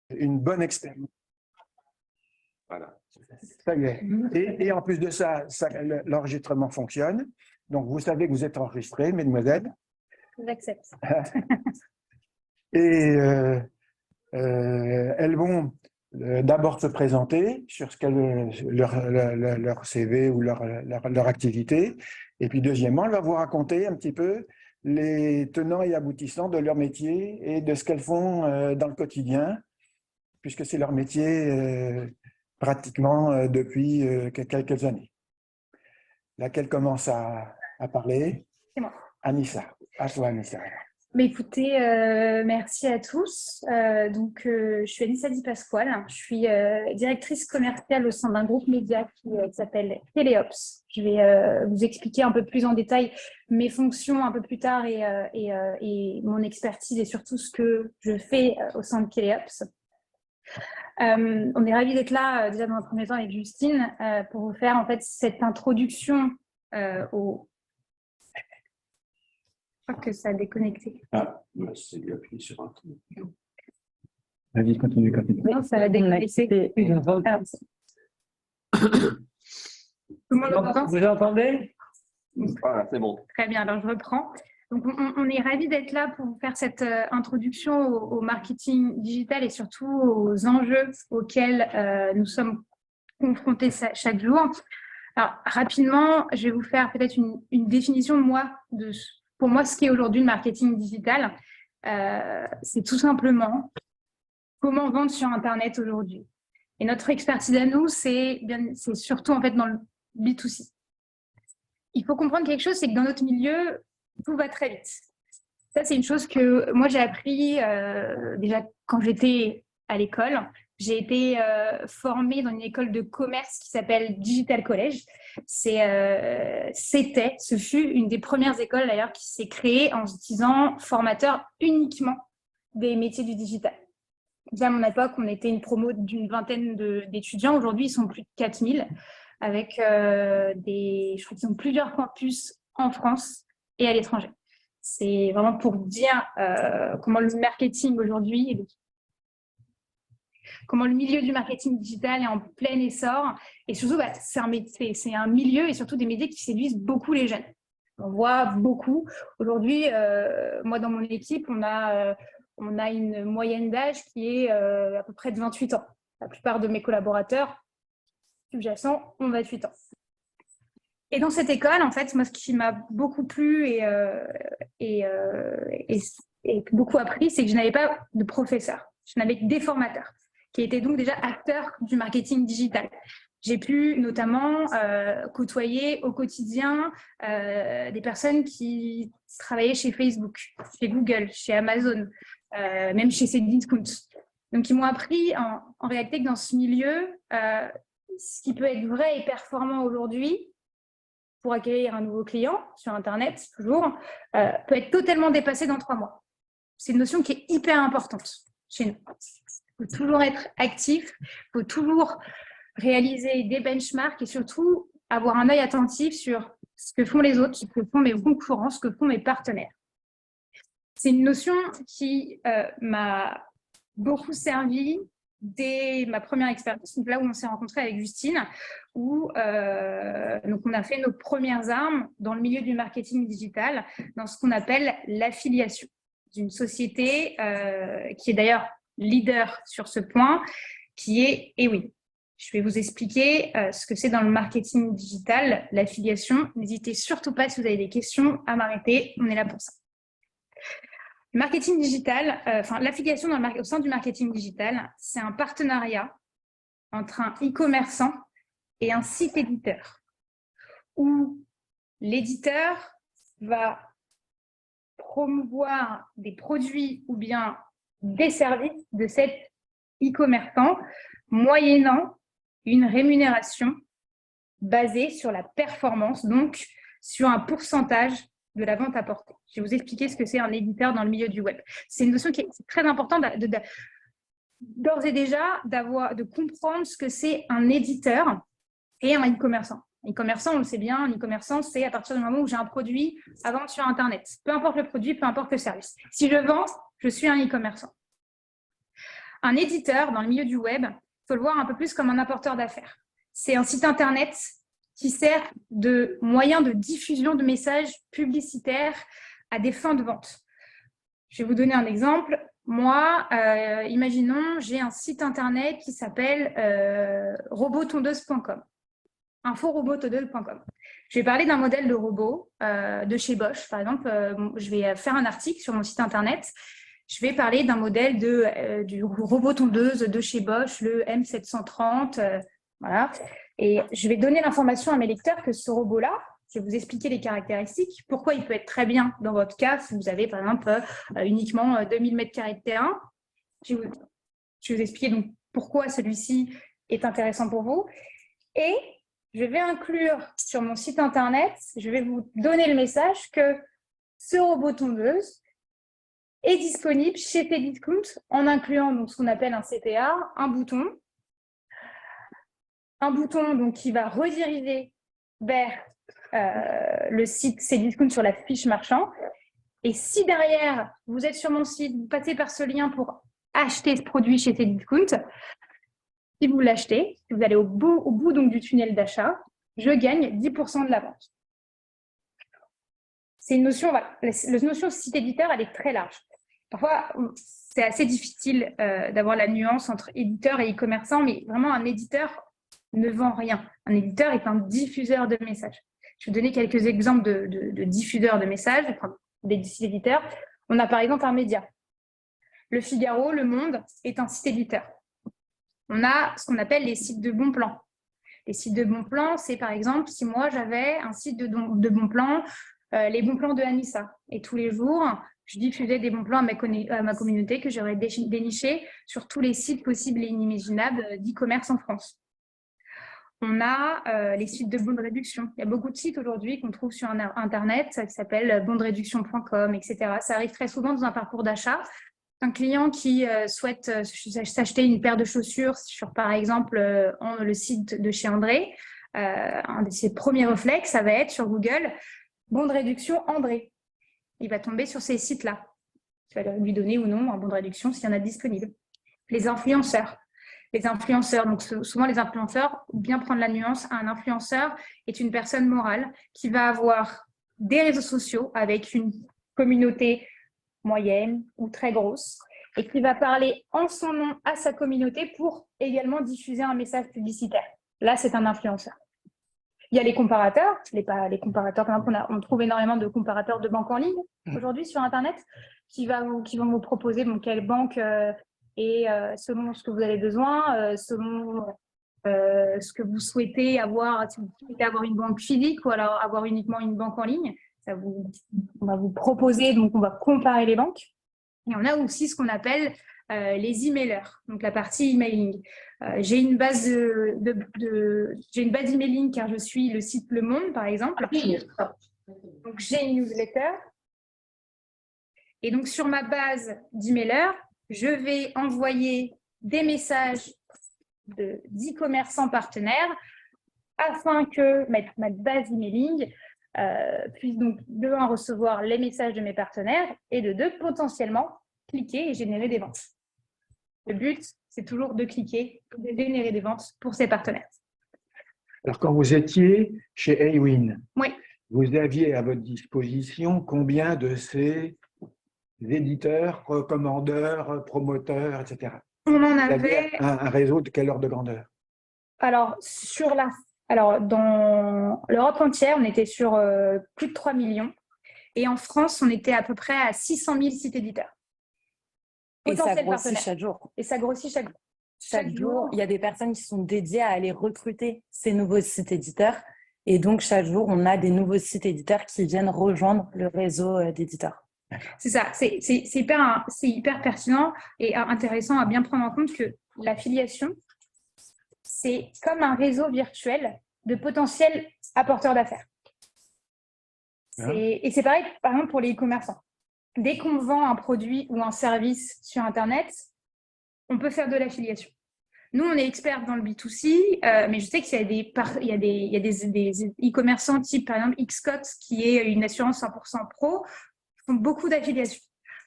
une bonne expérience. Voilà. Ça y est. Et en plus de ça, l'enregistrement fonctionne. Donc, vous savez que vous êtes enregistrés, mesdemoiselles. J'accepte. Et elles vont d'abord se présenter sur leur CV ou leur activité. Et puis, deuxièmement, elles vont vous raconter un petit peu les tenants et aboutissants de leur métier et de ce qu'elles font dans le quotidien, puisque c'est leur métier pratiquement depuis quelques années. Laquelle commence à parler? C'est moi. Anissa. À toi, Anissa. Mais écoutez, merci à tous. Je suis Anissa Di Pasquale. Je suis directrice commerciale au sein d'un groupe média qui s'appelle Teleops. Je vais vous expliquer un peu plus en détail mes fonctions un peu plus tard et mon expertise et surtout ce que je fais au sein de Teleops. On est ravis d'être là déjà dans un premier temps avec Justine pour vous faire en fait cette introduction au... Je crois que ça a déconnecté. Ah, c'est appuyé sur un truc. Vas-y, continue. Non, ça va déconnecter. Vous entendez? Voilà, c'est bon. Très bien, alors je reprends. Donc, on est ravis d'être là pour vous faire cette introduction au marketing digital et surtout aux enjeux auxquels nous sommes confrontés chaque jour. Alors, rapidement, je vais vous faire peut-être une définition, pour moi, ce qu'est aujourd'hui le marketing digital. C'est tout simplement comment vendre sur Internet aujourd'hui. Et notre expertise à nous, c'est surtout en fait dans le B2C. Il faut comprendre quelque chose, c'est que dans notre milieu, tout va très vite. Ça, c'est une chose que moi, j'ai appris déjà quand j'étais à l'école. J'ai été formée dans une école de commerce qui s'appelle Digital College. Ce fut une des premières écoles d'ailleurs qui s'est créée en se disant formateur uniquement des métiers du digital. Déjà, à mon époque, on était une promo d'une vingtaine d'étudiants. Aujourd'hui, ils sont plus de 4000 avec je crois qu'ils ont plusieurs campus en France et à l'étranger. C'est vraiment pour dire comment le marketing aujourd'hui, comment le milieu du marketing digital est en plein essor. Et surtout, c'est un milieu et surtout des métiers qui séduisent beaucoup les jeunes. On voit beaucoup. Aujourd'hui, moi, dans mon équipe, on a une moyenne d'âge qui est à peu près de 28 ans. La plupart de mes collaborateurs sous-jacents ont 28 ans. Et dans cette école, en fait, moi, ce qui m'a beaucoup plu et beaucoup appris, c'est que je n'avais pas de professeur. Je n'avais que des formateurs qui étaient donc déjà acteurs du marketing digital. J'ai pu notamment côtoyer au quotidien des personnes qui travaillaient chez Facebook, chez Google, chez Amazon, même chez Cdiscount. Donc, ils m'ont appris en réalité que dans ce milieu, ce qui peut être vrai et performant aujourd'hui pour acquérir un nouveau client sur Internet, toujours, peut être totalement dépassé dans 3 mois. C'est une notion qui est hyper importante chez nous. Il faut toujours être actif, il faut toujours réaliser des benchmarks et surtout avoir un œil attentif sur ce que font les autres, ce que font mes concurrents, ce que font mes partenaires. C'est une notion qui m'a beaucoup servi dès ma première expérience, donc là où on s'est rencontrés avec Justine, où donc on a fait nos premières armes dans le milieu du marketing digital, dans ce qu'on appelle l'affiliation d'une société qui est d'ailleurs leader sur ce point, qui est Ewin. Je vais vous expliquer ce que c'est dans le marketing digital, l'affiliation. N'hésitez surtout pas, si vous avez des questions, à m'arrêter. On est là pour ça. Le marketing digital, l'affiliation au sein du marketing digital, c'est un partenariat entre un e-commerçant et un site éditeur, où l'éditeur va promouvoir des produits ou bien des services de cet e-commerçant, moyennant une rémunération basée sur la performance, donc sur un pourcentage de la vente apportée. Je vais vous expliquer ce que c'est un éditeur dans le milieu du web. C'est une notion qui est très importante d'ores et déjà de comprendre ce que c'est un éditeur et un e-commerçant. Un e-commerçant, on le sait bien, un e-commerçant, c'est à partir du moment où j'ai un produit à vendre sur Internet. Peu importe le produit, peu importe le service. Si je vends, je suis un e-commerçant. Un éditeur dans le milieu du web, il faut le voir un peu plus comme un apporteur d'affaires. C'est un site internet qui sert de moyen de diffusion de messages publicitaires à des fins de vente. Je vais vous donner un exemple. Moi, imaginons, j'ai un site internet qui s'appelle robottondeuse.com, inforobotondeuse.com. Je vais parler d'un modèle de robot de chez Bosch, par exemple. Je vais faire un article sur mon site internet. Je vais parler d'un modèle du robot tondeuse de chez Bosch, le M730. Voilà. Et je vais donner l'information à mes lecteurs que ce robot-là, je vais vous expliquer les caractéristiques, pourquoi il peut être très bien dans votre cas si vous avez, par exemple, uniquement 2000 m² de terrain. Je vais vous expliquer donc pourquoi celui-ci est intéressant pour vous. Et je vais inclure sur mon site internet, je vais vous donner le message que ce robot tondeuse est disponible chez Cdiscount en incluant donc, ce qu'on appelle un CPA, un bouton donc, qui va rediriger vers le site Cdiscount sur la fiche marchand. Et si derrière, vous êtes sur mon site, vous passez par ce lien pour acheter ce produit chez Cdiscount, si vous l'achetez, si vous allez au bout donc, du tunnel d'achat, je gagne 10% de la vente. C'est une notion, la notion site éditeur, elle est très large. Parfois, c'est assez difficile d'avoir la nuance entre éditeur et e-commerçant, mais vraiment, un éditeur ne vend rien. Un éditeur est un diffuseur de messages. Je vais donner quelques exemples de diffuseurs de messages, enfin, des sites éditeurs. On a par exemple un média. Le Figaro, Le Monde est un site éditeur. On a ce qu'on appelle les sites de bons plans. Les sites de bons plans, c'est par exemple si moi j'avais un site de bons plans, les bons plans de Anissa. Et tous les jours, je diffusais des bons plans à ma communauté que j'aurais déniché sur tous les sites possibles et inimaginables d'e-commerce en France. On a les sites de bons de réduction. Il y a beaucoup de sites aujourd'hui qu'on trouve sur Internet qui s'appellent bonsderéduction.com, etc. Ça arrive très souvent dans un parcours d'achat. Un client qui souhaite s'acheter une paire de chaussures sur, par exemple, le site de chez André, un de ses premiers réflexes, ça va être sur Google, bon de réduction André. Il va tomber sur ces sites-là. Tu vas lui donner ou non un bon de réduction s'il y en a disponible. Les influenceurs. Donc souvent les influenceurs, bien prendre la nuance, un influenceur est une personne morale qui va avoir des réseaux sociaux avec une communauté moyenne ou très grosse et qui va parler en son nom à sa communauté pour également diffuser un message publicitaire. Là, c'est un influenceur. Il y a les comparateurs. Les comparateurs, par exemple, on trouve énormément de comparateurs de banques en ligne aujourd'hui sur Internet qui vont vous proposer quelle banque et selon ce que vous avez besoin, selon ce que vous souhaitez avoir, si vous souhaitez avoir une banque physique ou alors avoir uniquement une banque en ligne. On va vous proposer, donc on va comparer les banques. Et on a aussi ce qu'on appelle les emailers, donc la partie emailing. J'ai une base emailing car je suis le site Le Monde, par exemple. Donc j'ai une newsletter. Et donc sur ma base d'emailers, je vais envoyer des messages d'e-commerçants partenaires afin que ma base emailing puisse donc de un recevoir les messages de mes partenaires et de deux potentiellement cliquer et générer des ventes. Le but, c'est toujours de cliquer et de générer des ventes pour ses partenaires. Alors, quand vous étiez chez Awin, oui. Vous aviez à votre disposition combien de ces éditeurs, recommandeurs, promoteurs, etc. On en avait un réseau de quelle ordre de grandeur? Alors, dans l'Europe entière, on était sur plus de 3 millions. Et en France, on était à peu près à 600 000 sites éditeurs. Et ça grossit chaque jour. Et ça grossit chaque jour. Chaque jour, il y a des personnes qui sont dédiées à aller recruter ces nouveaux sites éditeurs. Et donc, chaque jour, on a des nouveaux sites éditeurs qui viennent rejoindre le réseau d'éditeurs. C'est ça. C'est hyper pertinent et intéressant à bien prendre en compte que l'affiliation, c'est comme un réseau virtuel de potentiels apporteurs d'affaires. Et c'est pareil, par exemple, pour les e-commerçants. Dès qu'on vend un produit ou un service sur Internet, on peut faire de l'affiliation. Nous, on est experts dans le B2C, mais je sais qu'il y a des e-commerçants type, par exemple, Xcode, qui est une assurance 100% pro, qui font beaucoup d'affiliation.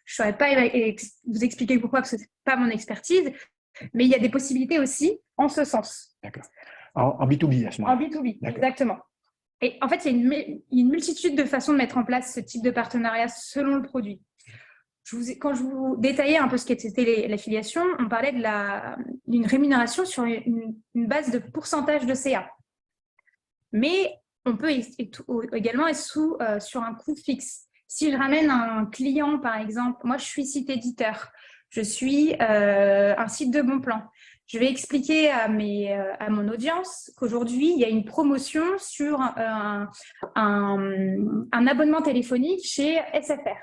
Je ne saurais pas vous expliquer pourquoi, parce que ce n'est pas mon expertise, mais il y a des possibilités aussi en ce sens. D'accord. En B2B à ce moment-là. En B2B, D'accord. exactement. Et en fait, il y a une multitude de façons de mettre en place ce type de partenariat selon le produit. Quand je vous détaillais un peu ce qu'était l'affiliation, on parlait d'une rémunération sur une base de pourcentage de CA. Mais on peut également être sur un coût fixe. Si je ramène un client, par exemple, moi je suis site éditeur, je suis un site de bon plan. Je vais expliquer à mon audience qu'aujourd'hui, il y a une promotion sur un abonnement téléphonique chez SFR.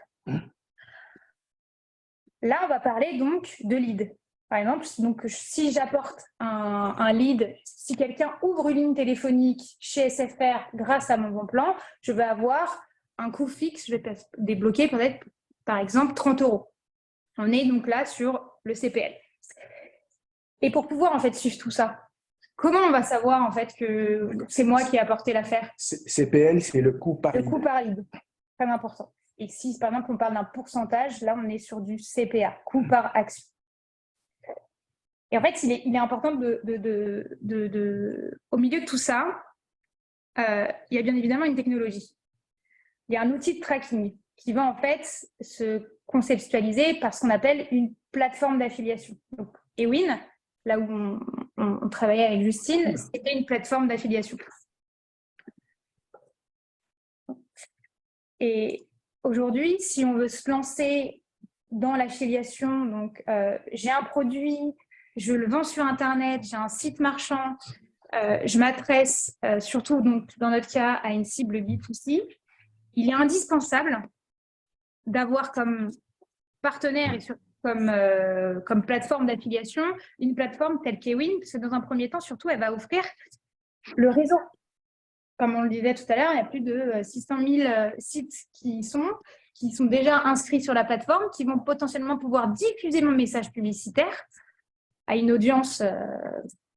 Là, on va parler donc de lead. Par exemple, donc, si j'apporte un lead, si quelqu'un ouvre une ligne téléphonique chez SFR grâce à mon bon plan, je vais avoir un coût fixe, je vais débloquer peut-être, par exemple, 30 €. On est donc là sur le CPL. Et pour pouvoir en fait suivre tout ça, comment on va savoir en fait que c'est moi qui ai apporté l'affaire? CPL, c'est le coût par Le lead. coût par lead, très important. Et si par exemple on parle d'un pourcentage, là on est sur du CPA, coût par action. Et en fait, il est important au milieu de tout ça, il y a bien évidemment une technologie. Il y a un outil de tracking qui va en fait se conceptualiser par ce qu'on appelle une plateforme d'affiliation. Donc, Ewin, là où on travaillait avec Justine, c'était une plateforme d'affiliation. Et aujourd'hui, si on veut se lancer dans l'affiliation, donc j'ai un produit, je le vends sur Internet, j'ai un site marchand, je m'adresse surtout donc, dans notre cas à une cible B2C, il est indispensable d'avoir comme partenaire et comme plateforme d'affiliation une plateforme telle qu'Ewin, parce que dans un premier temps, surtout, elle va offrir le réseau. Comme on le disait tout à l'heure, il y a plus de 600 000 sites qui sont déjà inscrits sur la plateforme, qui vont potentiellement pouvoir diffuser mon message publicitaire à une audience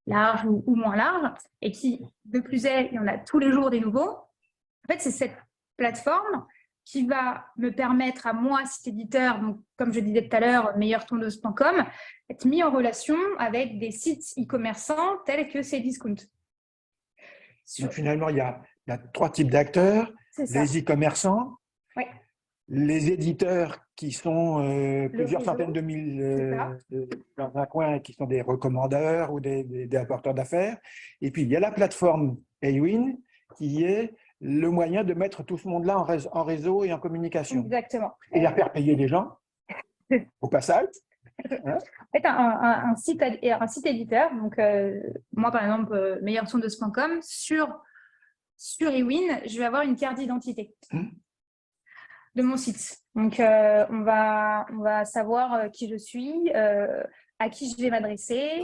large ou moins large, et qui, de plus est, il y en a tous les jours des nouveaux. En fait, c'est cette plateforme qui va me permettre à moi, site éditeur, donc comme je disais tout à l'heure, meilleurtondeuse.com, être mis en relation avec des sites e-commerçants tels que Cdiscount. Donc finalement, il y a 3 types d'acteurs, les e-commerçants, oui, les éditeurs qui sont plusieurs réseau, centaines de mille dans un coin, qui sont des recommandeurs ou des apporteurs d'affaires. Et puis, il y a la plateforme Ewin qui est le moyen de mettre tout ce monde-là en réseau et en communication. Exactement. Et à faire payer des gens, au passage. En fait, un site éditeur, donc moi par exemple, meilleurtondeuse.com, sur Ewin, je vais avoir une carte d'identité de mon site. Donc, on va savoir qui je suis, à qui je vais m'adresser,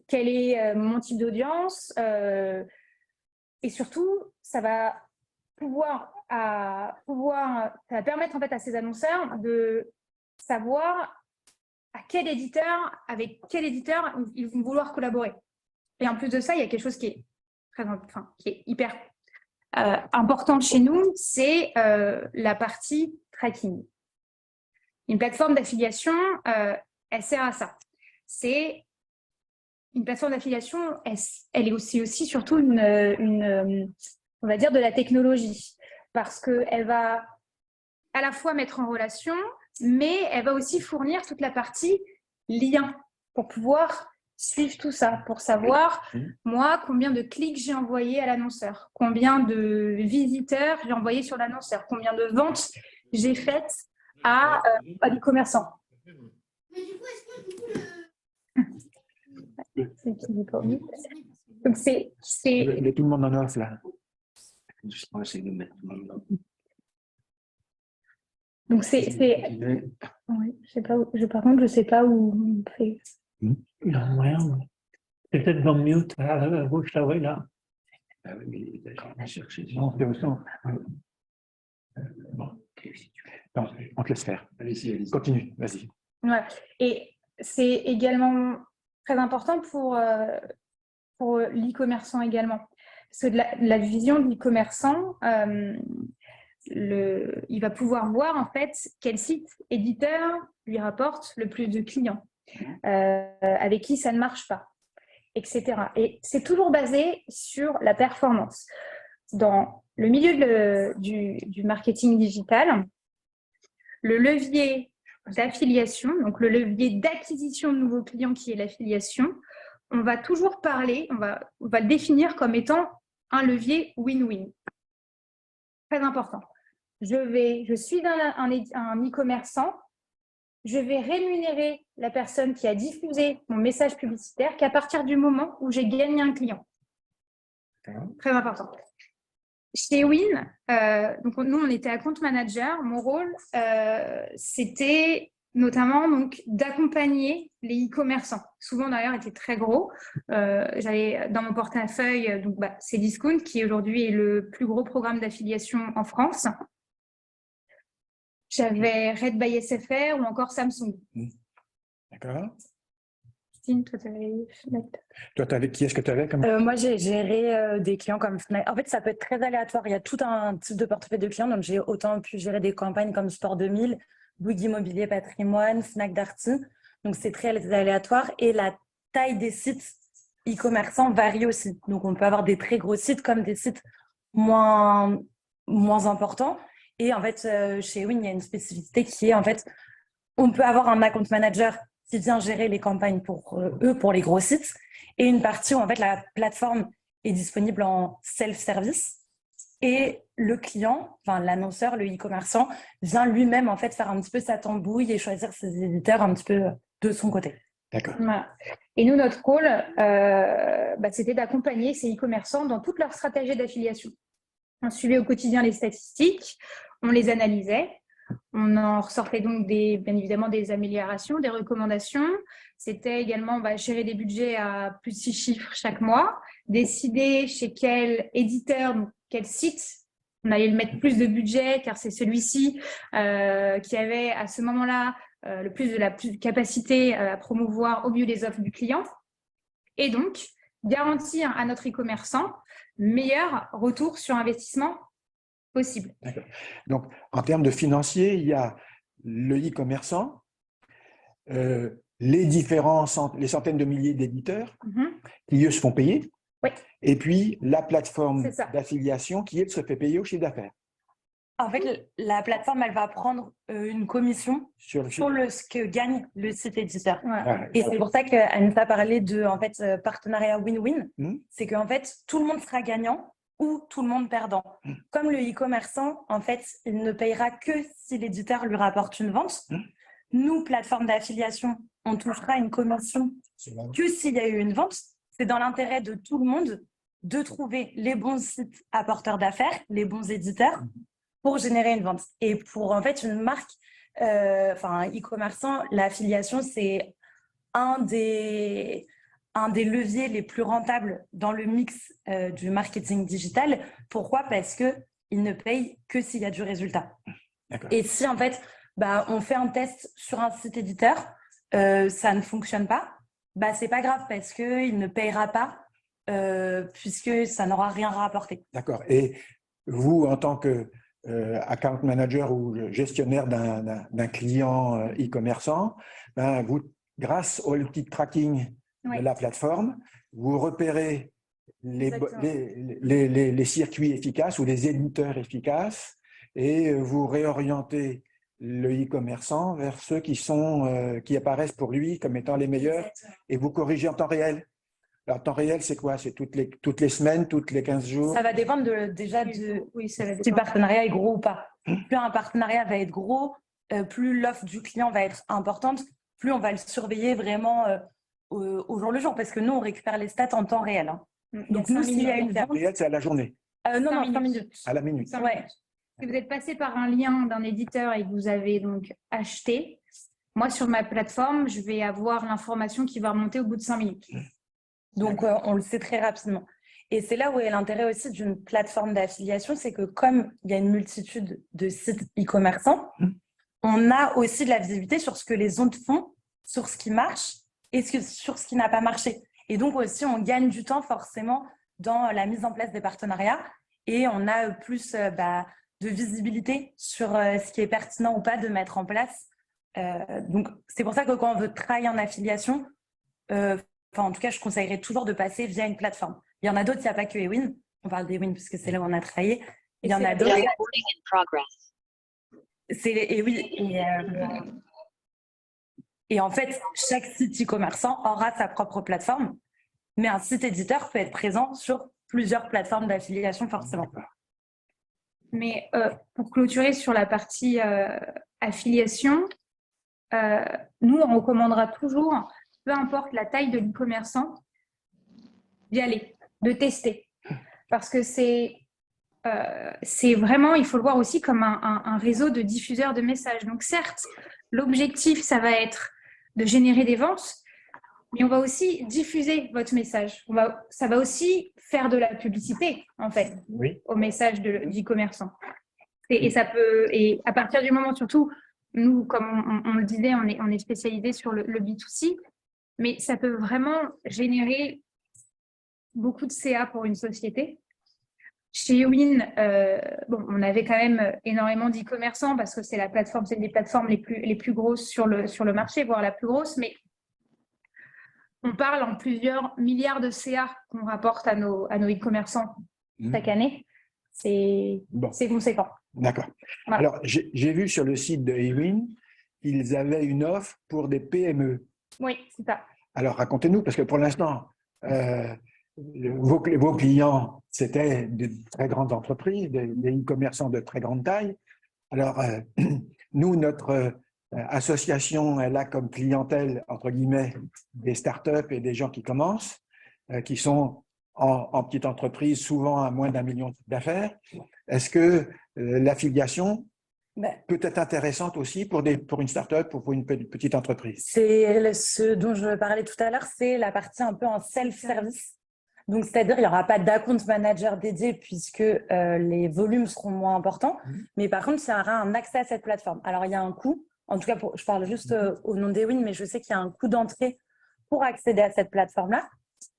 quel est mon type d'audience. Et surtout, ça va permettre en fait à ces annonceurs de savoir avec quel éditeur ils vont vouloir collaborer. Et en plus de ça, il y a quelque chose qui est hyper important chez nous, c'est la partie tracking. Une plateforme d'affiliation, elle sert à ça. C'est une plateforme d'affiliation, elle est aussi surtout on va dire de la technologie, parce qu'elle va à la fois mettre en relation, mais elle va aussi fournir toute la partie lien pour pouvoir suivre tout ça, pour savoir, moi, combien de clics j'ai envoyé à l'annonceur, combien de visiteurs j'ai envoyé sur l'annonceur, combien de ventes j'ai faites à des commerçants. Donc, c'est... Il est tout le monde en off, là. Donc, oui, je sais pas par contre, je ne sais pas où on fait. Non, rien. C'est peut-être dans mute à gauche, là, oui, là. Ah oui, mais il a cherché. Non, c'est au centre. Bon. Non, on te laisse faire. Allez-y. Continue, vas-y. Ouais. Et c'est également très important pour l'e-commerçant également. Parce que la vision de l'e-commerçant, il va pouvoir voir en fait quel site éditeur lui rapporte le plus de clients, avec qui ça ne marche pas, etc. Et c'est toujours basé sur la performance. Dans le milieu du marketing digital, le levier d'affiliation, donc le levier d'acquisition de nouveaux clients qui est l'affiliation, on va toujours parler, on va le définir comme étant un levier win-win. Très important. Je suis un e-commerçant, je vais rémunérer la personne qui a diffusé mon message publicitaire qu'à partir du moment où j'ai gagné un client. Très important. Chez Win, donc nous, on était account manager. Mon rôle, c'était notamment donc d'accompagner les e-commerçants. Souvent, d'ailleurs, étaient très gros. J'avais dans mon portefeuille donc, Cdiscount, qui aujourd'hui est le plus gros programme d'affiliation en France. J'avais Red by SFR ou encore Samsung. D'accord. Christine, toi, tu avais Qui est-ce que tu avais comme... Moi, j'ai géré des clients comme Fnac. En fait, ça peut être très aléatoire. Il y a tout un type de portefeuille de clients. Donc, j'ai autant pu gérer des campagnes comme Sport 2000, Bouygues Immobilier Patrimoine, Fnac Darty. Donc, c'est très aléatoire. Et la taille des sites e-commerçants varie aussi. Donc, on peut avoir des très gros sites comme des sites moins importants. Et en fait, chez Win, il y a une spécificité qui est, en fait, on peut avoir un account manager qui vient gérer les campagnes pour eux, pour les gros sites, et une partie où en fait la plateforme est disponible en self-service et le client, enfin l'annonceur, le e-commerçant, vient lui-même en fait faire un petit peu sa tambouille et choisir ses éditeurs un petit peu de son côté. D'accord. Voilà. Et nous, notre rôle, c'était d'accompagner ces e-commerçants dans toute leur stratégie d'affiliation. On suivait au quotidien les statistiques, on les analysait. On en ressortait donc bien évidemment des améliorations, des recommandations. C'était également gérer des budgets à plus de 6 chiffres chaque mois, décider chez quel éditeur, donc quel site on allait mettre plus de budget, car c'est celui-ci qui avait à ce moment-là le plus de capacité à promouvoir au mieux les offres du client. Et donc, garantir à notre e-commerçant meilleur retour sur investissement possible. D'accord. Donc, en termes de financier, il y a le e-commerçant, les centaines de milliers d'éditeurs qui, eux, se font payer, oui. Et puis la plateforme d'affiliation qui, elle, se fait payer au chiffre d'affaires. En fait, la plateforme, elle va prendre une commission sur ce que gagne le site éditeur. Ouais. Et c'est pour ça qu'Anita parlait de partenariat win-win. C'est qu'en fait, tout le monde sera gagnant ou tout le monde perdant. Comme le e-commerçant, en fait, il ne payera que si l'éditeur lui rapporte une vente. Nous, plateforme d'affiliation, on touchera une commission que s'il y a eu une vente. C'est dans l'intérêt de tout le monde de trouver les bons sites apporteurs d'affaires, les bons éditeurs, pour générer une vente. Et pour en fait une marque, un e-commerçant, l'affiliation, c'est un des leviers les plus rentables dans le mix du marketing digital. Pourquoi ? Parce qu'il ne paye que s'il y a du résultat. Et si en fait, on fait un test sur un site éditeur, ça ne fonctionne pas, c'est pas grave parce qu'il ne payera pas puisque ça n'aura rien rapporté. D'accord. Et vous, en tant que account manager ou gestionnaire d'un client e-commerçant, vous, grâce au petit tracking de la plateforme, vous repérez les circuits efficaces ou les éditeurs efficaces et vous réorientez le e-commerçant vers ceux qui apparaissent pour lui comme étant les meilleurs et vous corrigez en temps réel. Alors, temps réel, c'est quoi? C'est toutes les semaines, toutes les 15 jours? Ça va dépendre si le partenariat est gros ou pas. Plus un partenariat va être gros, plus l'offre du client va être importante, plus on va le surveiller vraiment au jour le jour, parce que nous, on récupère les stats en temps réel. Donc, nous, s'il y a une vente… réel, c'est à la journée? Non, 5 minutes. À la minute. Ouais. Si vous êtes passé par un lien d'un éditeur et que vous avez donc acheté, moi, sur ma plateforme, je vais avoir l'information qui va remonter au bout de 5 minutes. Donc, on le sait très rapidement. Et c'est là où est l'intérêt aussi d'une plateforme d'affiliation, c'est que comme il y a une multitude de sites e-commerçants, on a aussi de la visibilité sur ce que les autres font, sur ce qui marche et sur ce qui n'a pas marché. Et donc aussi, on gagne du temps forcément dans la mise en place des partenariats et on a plus de visibilité sur ce qui est pertinent ou pas de mettre en place. Donc, c'est pour ça que quand on veut travailler en affiliation, en tout cas, je conseillerais toujours de passer via une plateforme. Il y en a d'autres, il n'y a pas que Ewin. On parle d'Ewin parce que c'est là où on a travaillé. Il y en a d'autres. Et oui, et en fait, chaque site e-commerçant aura sa propre plateforme, mais un site éditeur peut être présent sur plusieurs plateformes d'affiliation forcément. Mais pour clôturer sur la partie affiliation, nous, on recommandera toujours, peu importe la taille de l'e-commerçant, d'y aller, de tester. Parce que c'est vraiment, il faut le voir aussi comme un réseau de diffuseurs de messages. Donc certes, l'objectif, ça va être de générer des ventes, mais on va aussi diffuser votre message. Ça va aussi faire de la publicité, en fait, au message du commerçant. Et à partir du moment, surtout, nous, comme on le disait, on est spécialisé sur le B2C, mais ça peut vraiment générer beaucoup de CA pour une société. Chez Ewin, on avait quand même énormément d'e-commerçants parce que c'est une des plateformes les plus grosses sur le marché, voire la plus grosse, mais on parle en plusieurs milliards de CA qu'on rapporte à nos e-commerçants chaque année. C'est conséquent. D'accord. Voilà. Alors, j'ai vu sur le site de Ewin qu'ils avaient une offre pour des PME. Oui, c'est ça. Alors, racontez-nous, parce que pour l'instant, vos clients, c'était de très grandes entreprises, des e-commerçants de très grande taille. Alors, nous, notre association, elle a comme clientèle, entre guillemets, des startups et des gens qui commencent, qui sont en petite entreprise, souvent à moins d'1 million d'affaires. Est-ce que l'affiliation peut être intéressante aussi pour une start-up ou pour une petite entreprise? C'est ce dont je parlais tout à l'heure, c'est la partie un peu en self-service. Donc, c'est-à-dire qu'il n'y aura pas d'account manager dédié puisque les volumes seront moins importants. Mais par contre, il y aura un accès à cette plateforme. Alors, il y a un coût. En tout cas, je parle juste au nom d'Ewin, mais je sais qu'il y a un coût d'entrée pour accéder à cette plateforme-là.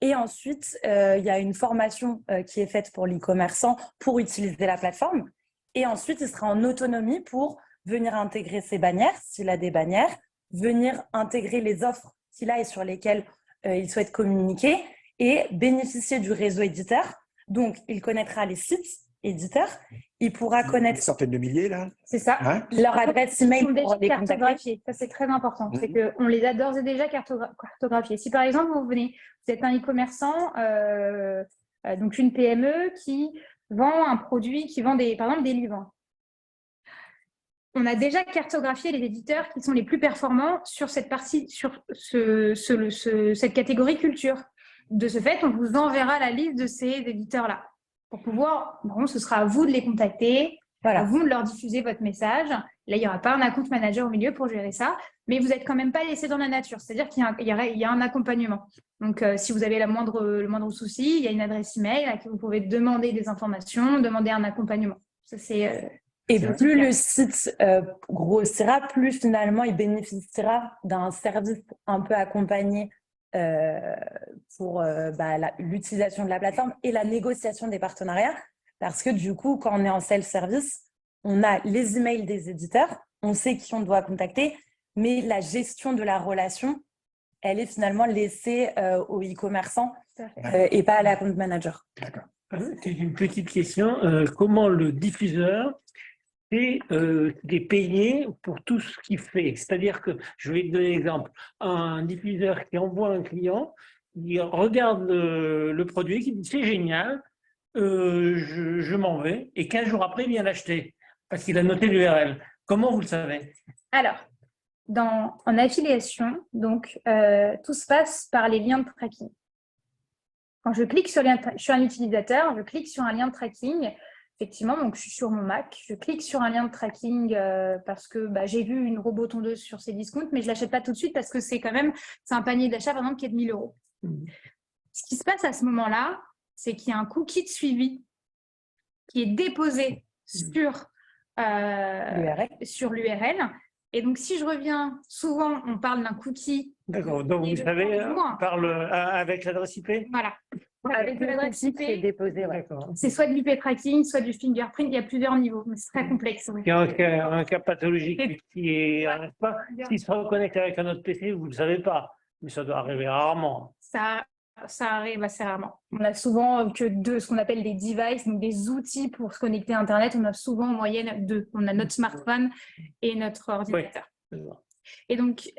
Et ensuite, il y a une formation qui est faite pour l'e-commerçant pour utiliser la plateforme. Et ensuite, il sera en autonomie pour venir intégrer ses bannières, s'il a des bannières, venir intégrer les offres qu'il a et sur lesquelles il souhaite communiquer et bénéficier du réseau éditeur. Donc, il connaîtra les sites éditeurs. Il pourra connaître… Des centaines de milliers, là. C'est ça. Hein? Leur adresse email pour les cartographier. Ça, c'est très important. C'est qu'on les a d'ores et déjà cartographiés. Si, par exemple, vous êtes un e-commerçant, donc une PME qui vend un produit, qui vend par exemple des livres. On a déjà cartographié les éditeurs qui sont les plus performants sur cette partie, sur cette catégorie culture. De ce fait, on vous enverra la liste de ces éditeurs-là. Pour pouvoir, ce sera à vous de les contacter, à vous de leur diffuser votre message. Là, il n'y aura pas un account manager au milieu pour gérer ça, mais vous n'êtes quand même pas laissé dans la nature. C'est-à-dire qu'il y a un accompagnement. Donc, si vous avez le moindre souci, il y a une adresse email à qui vous pouvez demander des informations, demander un accompagnement. Ça, et plus le site grossira, plus finalement il bénéficiera d'un service un peu accompagné pour l'utilisation de la plateforme et la négociation des partenariats. Parce que du coup, quand on est en self-service, on a les emails des éditeurs, on sait qui on doit contacter, mais la gestion de la relation, elle est finalement laissée aux e-commerçants et pas à la compte manager. D'accord. Une petite question. Comment le diffuseur est payé pour tout ce qu'il fait? C'est-à-dire que, je vais te donner l'exemple, un diffuseur qui envoie un client, il regarde le produit, qui dit c'est génial, je m'en vais, et 15 jours après, il vient l'acheter parce qu'il a noté l'URL. Comment vous le savez? Alors, en affiliation, donc, tout se passe par les liens de tracking. Quand je clique sur je suis un utilisateur, je clique sur un lien de tracking. Effectivement, donc je suis sur mon Mac, je clique sur un lien de tracking parce que j'ai vu une robot tondeuse sur ces discounts, mais je ne l'achète pas tout de suite parce que c'est un panier d'achat, par exemple, qui est de 1 000 €. Ce qui se passe à ce moment-là, c'est qu'il y a un cookie de suivi qui est déposé sur l'URL. Et donc, si je reviens, souvent, on parle d'un cookie. D'accord, donc vous savez, on parle avec l'adresse IP? Voilà. Avec une adresse IP, c'est déposé, ouais. D'accord. C'est soit de l'IP tracking, soit du fingerprint. Il y a plusieurs niveaux, mais c'est très complexe. Oui. Il y a un cas pathologique qui est pas. S'il se reconnecte avec un autre PC, vous ne le savez pas, mais ça doit arriver rarement. Ça arrive assez rarement. On a souvent ce qu'on appelle des devices, donc des outils pour se connecter à Internet. On a souvent en moyenne 2. On a notre smartphone et notre ordinateur. Oui. Et donc,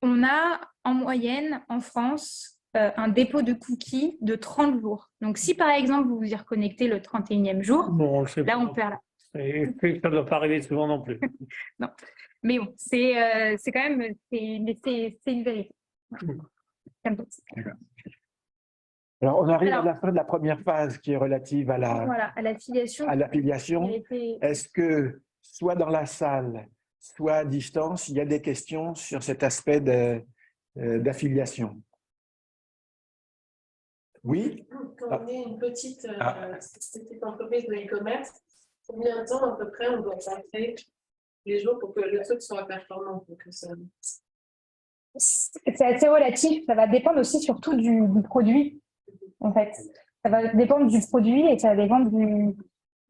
on a en moyenne en France un dépôt de cookies de 30 jours. Donc, si par exemple, vous vous y reconnectez le 31e jour, Bon, on le sait là, pas. on perd là. Et ça ne doit pas arriver souvent non plus. Non. Mais bon, c'est quand même c'est une vérité. Alors, on arrive à la fin de la première phase qui est relative à Voilà, à l'affiliation. l'affiliation. qui a été- Est-ce que, soit dans la salle, soit à distance, il y a des questions sur cet aspect d'affiliation? Oui? Quand on est une petite entreprise de e-commerce, combien de temps à peu près on doit passer les jours pour que le truc soit performant? C'est assez relatif. Ça va dépendre aussi surtout du produit, en fait. Ça va dépendre du produit et ça va dépendre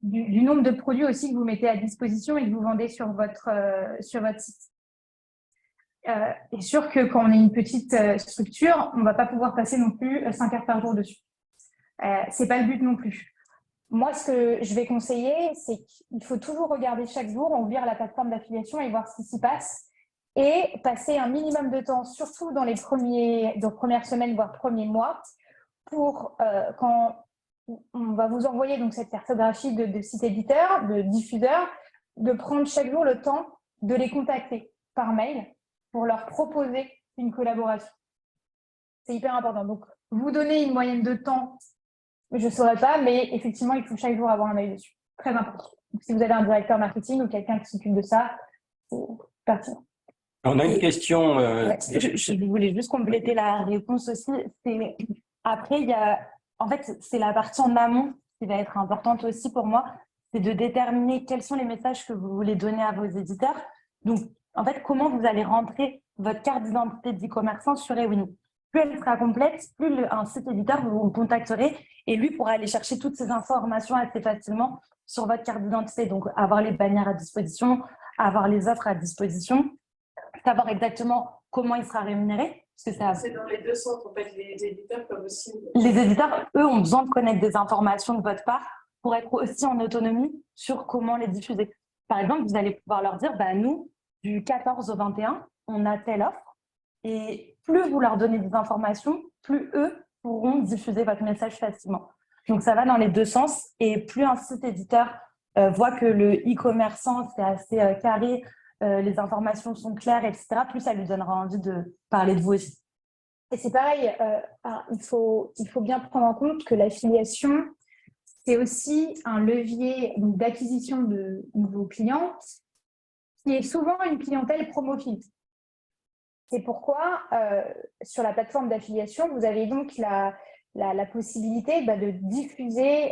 du nombre de produits aussi que vous mettez à disposition et que vous vendez sur votre site. Et sûr que quand on est une petite structure, on ne va pas pouvoir passer non plus 5 heures par jour dessus. C'est pas le but non plus. Moi, ce que je vais conseiller, c'est qu'il faut toujours regarder chaque jour, ouvrir la plateforme d'affiliation et voir ce qui s'y passe et passer un minimum de temps, surtout dans les premières semaines, voire premiers mois, pour quand on va vous envoyer donc cette cartographie de site éditeur, de diffuseur, de prendre chaque jour le temps de les contacter par mail pour leur proposer une collaboration. C'est hyper important. Donc, vous donnez une moyenne de temps, je ne saurais pas, mais effectivement, il faut chaque jour avoir un œil dessus. Très important. Donc, si vous avez un directeur marketing ou quelqu'un qui s'occupe de ça, c'est pertinent. On a une question. Je voulais juste compléter la réponse aussi. Après, en fait, c'est la partie en amont qui va être importante aussi pour moi, c'est de déterminer quels sont les messages que vous voulez donner à vos éditeurs. Donc, en fait, comment vous allez rentrer votre carte d'identité d'e-commerçant sur eWin. Plus elle sera complète, plus un site éditeur vous contacterez et lui pourra aller chercher toutes ces informations assez facilement sur votre carte d'identité. Donc, avoir les bannières à disposition, avoir les offres à disposition, savoir exactement comment il sera rémunéré. C'est dans les deux sens, en fait, les éditeurs peuvent aussi… Les éditeurs, eux, ont besoin de connaître des informations de votre part pour être aussi en autonomie sur comment les diffuser. Par exemple, vous allez pouvoir leur dire, nous, du 14 au 21, on a telle offre. Et plus vous leur donnez des informations, plus eux pourront diffuser votre message facilement. Donc, ça va dans les deux sens. Et plus un site éditeur voit que le e-commerçant, c'est assez carré, les informations sont claires, etc., plus ça lui donnera envie de parler de vous aussi. Et c'est pareil, il faut bien prendre en compte que l'affiliation, c'est aussi un levier d'acquisition de nouveaux clients qui est souvent une clientèle promophile. C'est pourquoi, sur la plateforme d'affiliation, vous avez donc la possibilité de diffuser,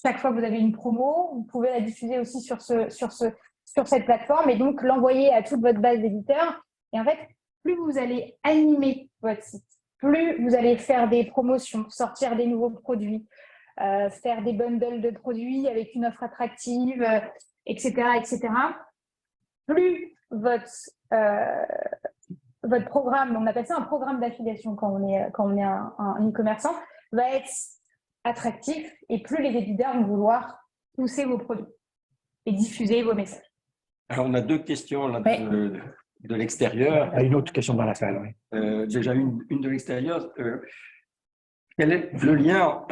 chaque fois que vous avez une promo, vous pouvez la diffuser aussi sur cette plateforme et donc l'envoyer à toute votre base d'éditeurs. Et en fait, plus vous allez animer votre site, plus vous allez faire des promotions, sortir des nouveaux produits, faire des bundles de produits avec une offre attractive, etc., etc. Plus votre programme, on appelle ça un programme d'affiliation quand on est un e-commerçant, va être attractif et plus les éditeurs vont vouloir pousser vos produits et diffuser vos messages. Alors, on a deux questions là, de l'extérieur. Il y a une autre question dans la salle. Oui. Déjà une de l'extérieur. Quel est le lien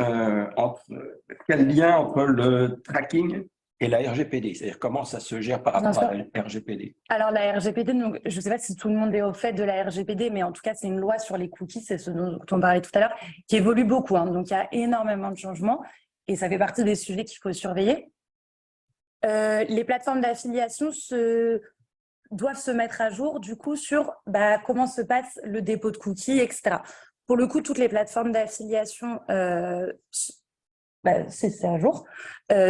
entre le tracking et la RGPD? C'est-à-dire comment ça se gère par rapport à la RGPD? Alors la RGPD, donc, je ne sais pas si tout le monde est au fait de la RGPD, mais en tout cas, c'est une loi sur les cookies, c'est ce dont on parlait tout à l'heure, qui évolue beaucoup. Donc, il y a énormément de changements et ça fait partie des sujets qu'il faut surveiller. Les plateformes d'affiliation doivent se mettre à jour du coup sur comment se passe le dépôt de cookies, etc. Pour le coup, toutes les plateformes d'affiliation c'est à jour,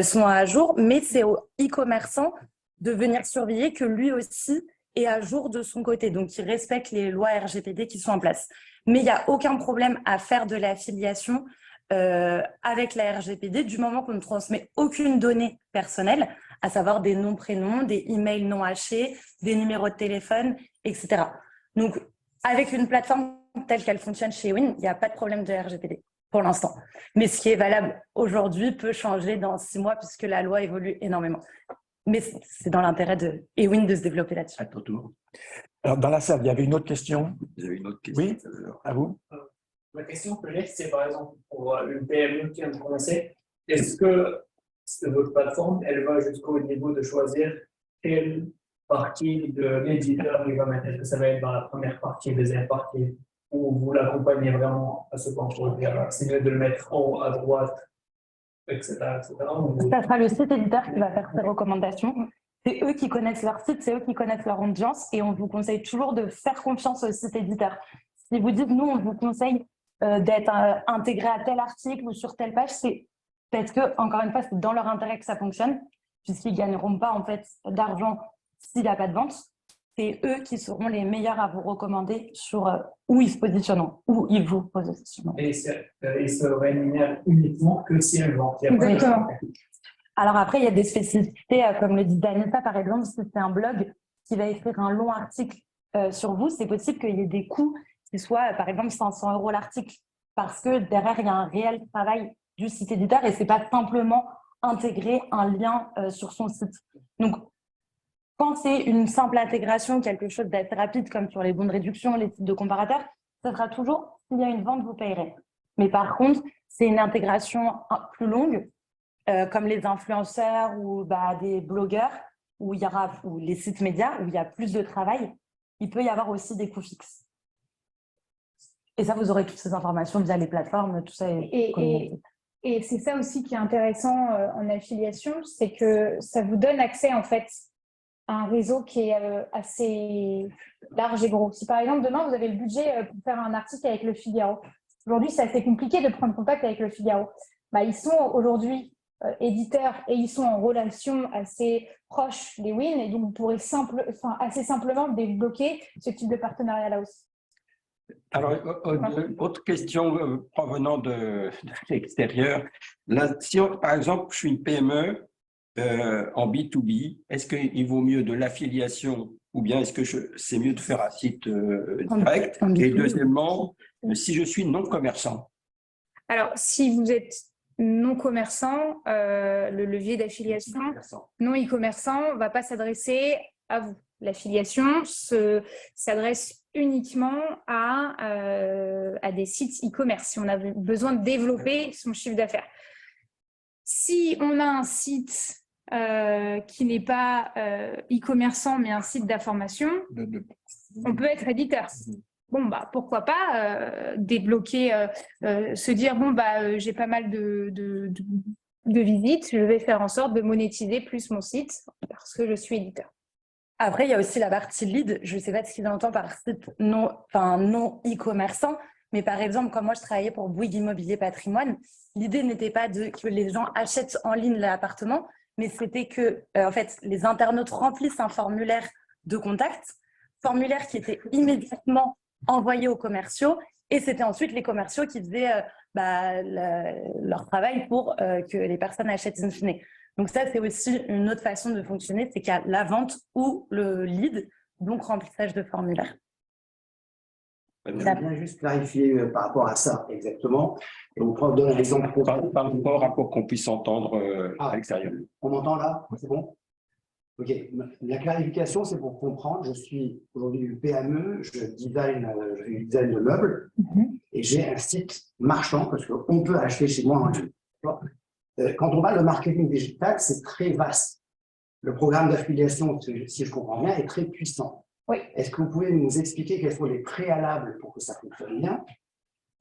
sont à jour, mais c'est au e-commerçant de venir surveiller que lui aussi, est à jour de son côté, donc il respecte les lois RGPD qui sont en place. Mais il n'y a aucun problème à faire de l'affiliation avec la RGPD du moment qu'on ne transmet aucune donnée personnelle, à savoir des noms, prénoms, des emails non hachés, des numéros de téléphone, etc. Donc, avec une plateforme telle qu'elle fonctionne chez Ewin, il n'y a pas de problème de RGPD pour l'instant. Mais ce qui est valable aujourd'hui peut changer dans 6 mois puisque la loi évolue énormément. Mais c'est dans l'intérêt de Ewin de se développer là-dessus. À ton tour. Alors, dans la salle, il y avait une autre question. Vous avez une autre question? Oui, à vous. La question que j'ai, c'est par exemple pour une PME qui vient de commencer, est-ce que votre plateforme, elle va jusqu'au niveau de choisir quelle partie de l'éditeur il va mettre? Est-ce que ça va être dans la première partie, deuxième partie, ou vous l'accompagnez vraiment à ce point pour dire c'est mieux de le mettre en haut à droite, etc. Ça sera le site éditeur qui va faire ses recommandations. C'est eux qui connaissent leur site, c'est eux qui connaissent leur audience et on vous conseille toujours de faire confiance au site éditeur. Si vous dites, nous, on vous conseille d'être intégré à tel article ou sur telle page, c'est parce que, encore une fois, c'est dans leur intérêt que ça fonctionne, puisqu'ils ne gagneront pas en fait d'argent s'il n'y a pas de vente. C'est eux qui seront les meilleurs à vous recommander sur où ils se positionneront, où ils vous positionneront. Et ils se rémunèrent uniquement que si elles vendent. Exactement. Alors après, il y a des spécificités, comme le dit Danita, par exemple, si c'est un blog qui va écrire un long article sur vous, c'est possible qu'il y ait des coûts qui soient, par exemple, 500 € l'article, parce que derrière, il y a un réel travail du site éditeur et ce n'est pas simplement intégrer un lien sur son site. Donc, quand c'est une simple intégration, quelque chose d'assez rapide, comme sur les bons de réduction, les sites de comparateurs, ça sera toujours, s'il y a une vente, vous payerez. Mais par contre, c'est une intégration plus longue, comme les influenceurs ou des blogueurs, ou les sites médias, où il y a plus de travail, il peut y avoir aussi des coûts fixes. Et ça, vous aurez toutes ces informations via les plateformes, tout ça. Et c'est ça aussi qui est intéressant en affiliation, c'est que ça vous donne accès en fait à un réseau qui est assez large et gros. Si par exemple, demain, vous avez le budget pour faire un article avec Le Figaro, aujourd'hui, c'est assez compliqué de prendre contact avec Le Figaro. Ils sont aujourd'hui éditeurs et ils sont en relation assez proche des Win et donc vous pourrez assez simplement débloquer ce type de partenariat-là aussi. Alors, autre question provenant de l'extérieur. Là, si par exemple, je suis une PME en B2B, est-ce qu'il vaut mieux de l'affiliation ou bien est-ce que c'est mieux de faire un site direct? Et deuxièmement, si je suis non-commerçant? Alors, si vous êtes non-commerçant, le levier d'affiliation non e-commerçant ne va pas s'adresser à vous. L'affiliation s'adresse uniquement à des sites e-commerce, si on a besoin de développer son chiffre d'affaires. Si on a un site qui n'est pas e-commerçant, mais un site d'information, on peut être éditeur. Bon, pourquoi pas débloquer, se dire, j'ai pas mal de visites, je vais faire en sorte de monétiser plus mon site parce que je suis éditeur. Après, il y a aussi la partie lead. Je ne sais pas ce qu'il entend par site non e-commerçant, mais par exemple, quand moi je travaillais pour Bouygues Immobilier Patrimoine, l'idée n'était pas que les gens achètent en ligne l'appartement, mais c'était que en fait, les internautes remplissent un formulaire de contact, formulaire qui était immédiatement envoyé aux commerciaux, et c'était ensuite les commerciaux qui faisaient leur travail pour que les personnes achètent in fine. Donc ça, c'est aussi une autre façon de fonctionner, c'est qu'il y a la vente ou le lead, donc remplissage de formulaire. J'aimerais bien juste clarifier par rapport à ça, exactement. Et on prend un exemple par rapport à pour qu'on puisse entendre à l'extérieur. On m'entend là? C'est bon? Ok. La clarification, c'est pour comprendre. Je suis aujourd'hui une PME, je design de meubles et j'ai un site marchand parce qu'on peut acheter chez moi en ligne. Quand on parle de marketing digital, c'est très vaste. Le programme d'affiliation, si je comprends bien, est très puissant. Oui. Est-ce que vous pouvez nous expliquer quels sont les préalables pour que ça fonctionne bien?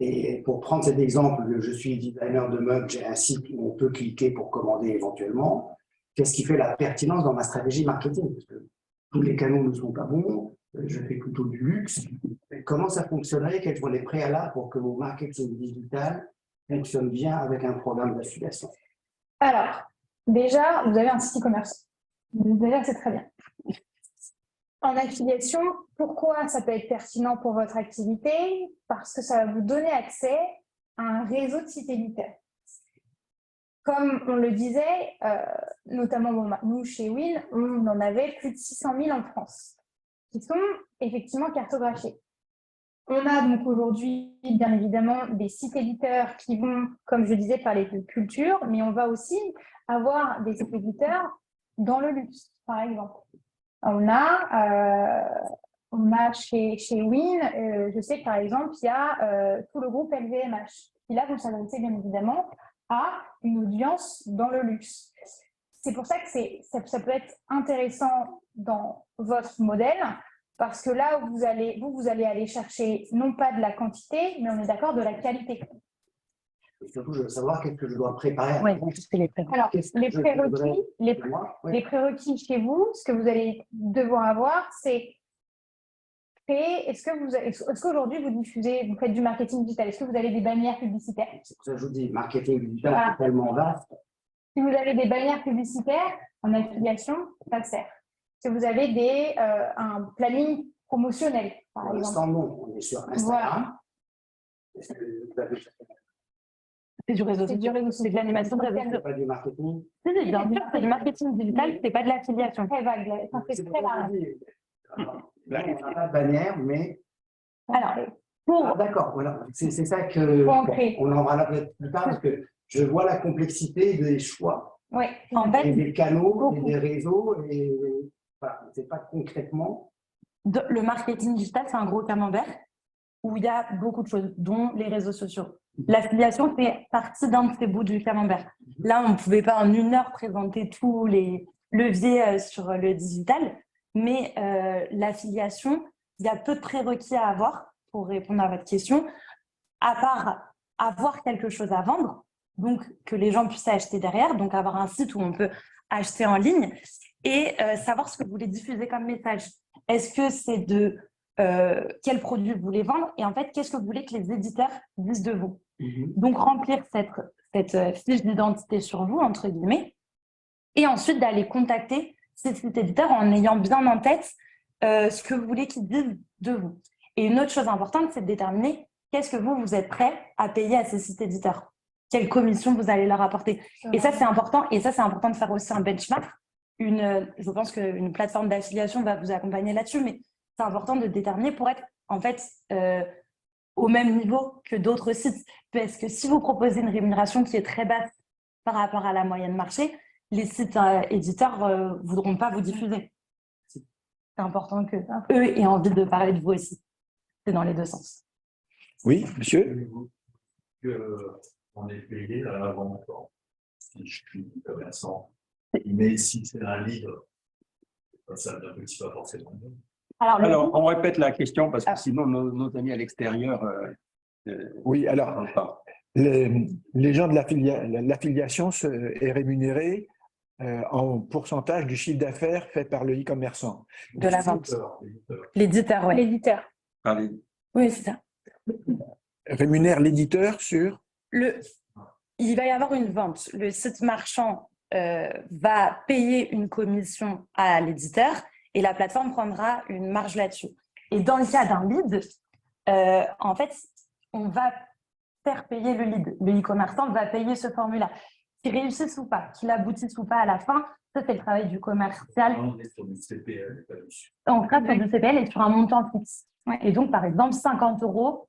Et pour prendre cet exemple, je suis designer de meubles, j'ai un site où on peut cliquer pour commander éventuellement. Qu'est-ce qui fait la pertinence dans ma stratégie marketing? Parce que tous les canaux ne sont pas bons, je fais plutôt du luxe. Comment ça fonctionnerait? Quels sont les préalables pour que vos marketing digital fonctionnent bien avec un programme d'affiliation? Alors, déjà, vous avez un site e-commerce. Déjà, c'est très bien. En affiliation, pourquoi ça peut être pertinent pour votre activité? Parce que ça va vous donner accès à un réseau de sites éditeurs. Comme on le disait, notamment nous chez Win, on en avait plus de 600 000 en France, qui sont effectivement cartographiés. On a donc aujourd'hui, bien évidemment, des sites éditeurs qui vont, comme je disais, parler de culture, mais on va aussi avoir des sites éditeurs dans le luxe, par exemple. On a chez Win, je sais que par exemple, il y a tout le groupe LVMH. Et là, vous s'adressez bien évidemment à une audience dans le luxe. C'est pour ça que ça peut être intéressant dans votre modèle, parce que là, vous allez aller chercher non pas de la quantité, mais on est d'accord, de la qualité. Et surtout, je veux savoir qu'est-ce que je dois préparer. Oui, c'est les prérequis. Alors, les prérequis chez vous, ce que vous allez devoir avoir, c'est créer. Est-ce qu'aujourd'hui vous diffusez, vous faites du marketing digital? Est-ce que vous avez des bannières publicitaires? C'est pour ça que je vous dis, marketing digital, c'est tellement vaste. Si vous avez des bannières publicitaires en affiliation, ça sert. Si vous avez un planning promotionnel, par Pour exemple. l'instant, non, on est sur Instagram. Voilà. Est-ce que vous avez C'est du réseau social. C'est de l'animation de réseau social. pas du marketing? Si, bien sûr, c'est du marketing digital, c'est pas de l'affiliation. Très vague, ça fait très large. On n'a pas de bannière, mais. Alors, Ah, d'accord, voilà. C'est ça que. On en parlera peut-être plus tard parce que je vois la complexité des choix. Oui, en fait, et des canaux, et des réseaux, et voilà, on ne sait pas concrètement. Le marketing digital, c'est un gros camembert où il y a beaucoup de choses, dont les réseaux sociaux. L'affiliation fait partie d'un de ces bouts du camembert. Là, on ne pouvait pas en 1 heure présenter tous les leviers sur le digital, mais l'affiliation, il y a peu de prérequis à avoir pour répondre à votre question, à part avoir quelque chose à vendre, donc que les gens puissent acheter derrière, donc avoir un site où on peut acheter en ligne et savoir ce que vous voulez diffuser comme message. Est-ce que c'est de quel produit vous voulez vendre et en fait, qu'est-ce que vous voulez que les éditeurs disent de vous? Donc, remplir cette fiche d'identité sur vous, entre guillemets, et ensuite d'aller contacter ces sites éditeurs en ayant bien en tête ce que vous voulez qu'ils disent de vous. Et une autre chose importante, c'est de déterminer qu'est-ce que vous êtes prêt à payer à ces sites éditeurs. Quelle commission vous allez leur apporter. Et ça, c'est important. Et ça, c'est important de faire aussi un benchmark. Je pense qu'une plateforme d'affiliation va vous accompagner là-dessus, mais c'est important de déterminer pour être en fait au même niveau que d'autres sites. Parce que si vous proposez une rémunération qui est très basse par rapport à la moyenne marché, les sites éditeurs ne voudront pas vous diffuser. C'est important qu'eux aient envie de parler de vous aussi. C'est dans les deux sens. Oui, monsieur. On est payé à la vente. Si je suis commerçant, mais si c'est un livre, ça ne me dit pas forcément. Alors, on répète la question parce que sinon nos amis à l'extérieur. Oui, alors, les gens de l'affiliation est rémunérée en pourcentage du chiffre d'affaires fait par le e-commerçant. De la vente. L'éditeur, oui. L'éditeur. Oui, c'est ça. Rémunère l'éditeur sur il va y avoir une vente. Le site marchand va payer une commission à l'éditeur et la plateforme prendra une marge là-dessus. Et dans le cas d'un lead, en fait, on va faire payer le lead. Le e-commerçant va payer ce formulaire. Qu'il réussisse ou pas, qu'il aboutisse ou pas à la fin, ça c'est le travail du commercial. On est sur du CPL, pas dessus. On sera sur du CPL et sur un montant fixe. Et donc, par exemple, 50 €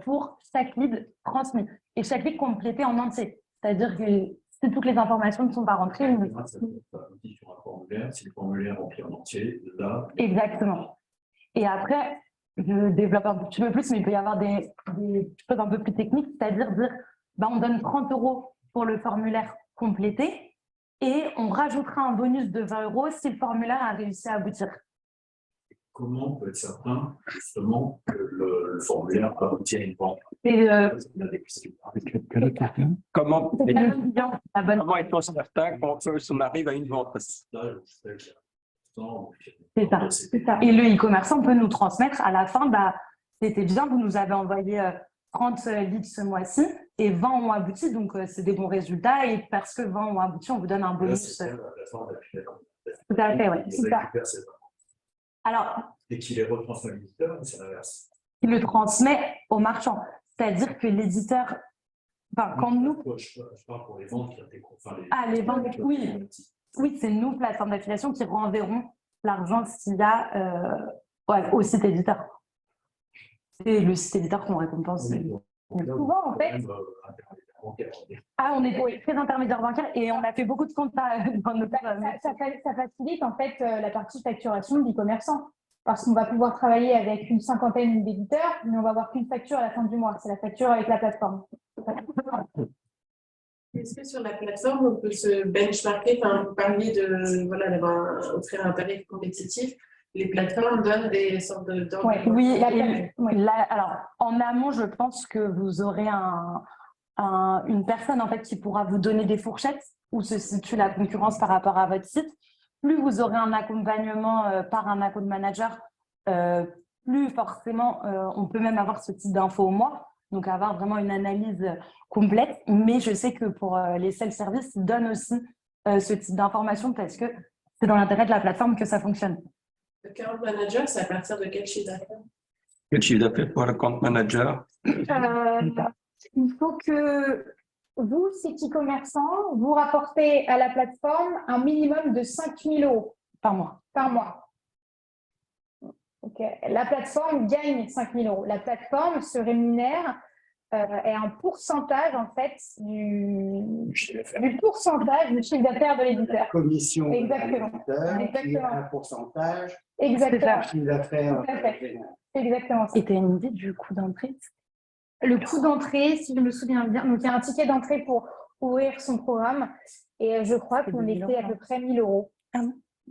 pour chaque lead transmis. Et chaque lead complété en entier. C'est-à-dire que si toutes les informations ne sont pas rentrées, Ça peut être sur un formulaire, si le formulaire rempli en entier, là. Exactement. Et après, je développe un petit peu plus, mais il peut y avoir des choses un peu plus techniques, c'est-à-dire dire, on donne 30 € pour le formulaire complété et on rajoutera un bonus de 20 € si le formulaire a réussi à aboutir. Comment on peut être certain, justement, que le formulaire aboutit à une vente? Comment est-on certain qu'on arrive à une vente? C'est ça. Et le e-commerçant peut nous transmettre à la fin, c'était bien, vous nous avez envoyé 30 leads ce mois-ci et 20 ont abouti, donc c'est des bons résultats. Et parce que 20 ont abouti, on vous donne un bonus. Tout à fait, oui. Alors, Et qui les retransmet à l'éditeur, c'est l'inverse. il le transmet au marchand. C'est-à-dire que l'éditeur, enfin, quand nous... Je parle pour les ventes qui ont été les ventes, oui. Oui, c'est nous, plateforme d'affiliation, qui renverront l'argent s'il y a au site éditeur. C'est le site éditeur qu'on récompense. Souvent, en fait, on est très intermédiaire bancaire et on a fait beaucoup de comptes dans nos ça facilite en fait la partie facturation de l'e-commerçant. Parce qu'on va pouvoir travailler avec une cinquantaine d'éditeurs, mais on va avoir qu'une facture à la fin du mois. C'est la facture avec la plateforme. Est-ce que sur la plateforme, on peut se benchmarker, enfin, vous parliez de, voilà, offrir un tarif compétitif, les plateformes donnent des sortes d'ordres. Oui, alors en amont, je pense que vous aurez une personne en fait qui pourra vous donner des fourchettes où se situe la concurrence par rapport à votre site. Plus vous aurez un accompagnement par un account manager, plus forcément on peut même avoir ce type d'infos au mois, donc avoir vraiment une analyse complète. Mais je sais que pour les self-service, ils donnent aussi ce type d'informations parce que c'est dans l'intérêt de la plateforme que ça fonctionne. Le account manager, c'est à partir de quel chiffre d'affaires? Quel chiffre d'affaires pour le compte manager? Il faut que vous, cet e-commerçant, vous rapportez à la plateforme un minimum de 5 000 € par mois. Okay. La plateforme gagne 5 000 €. La plateforme se rémunère et un pourcentage en fait du pourcentage du chiffre d'affaires de l'éditeur. La commission Exactement. Qui a un pourcentage Exactement. du chiffre d'affaires. Exactement. Et tu as une idée du coût d'entrée? Le coût d'entrée, si je me souviens bien, donc il y a un ticket d'entrée pour ouvrir son programme et je crois qu'on était à peu près 1 000 €.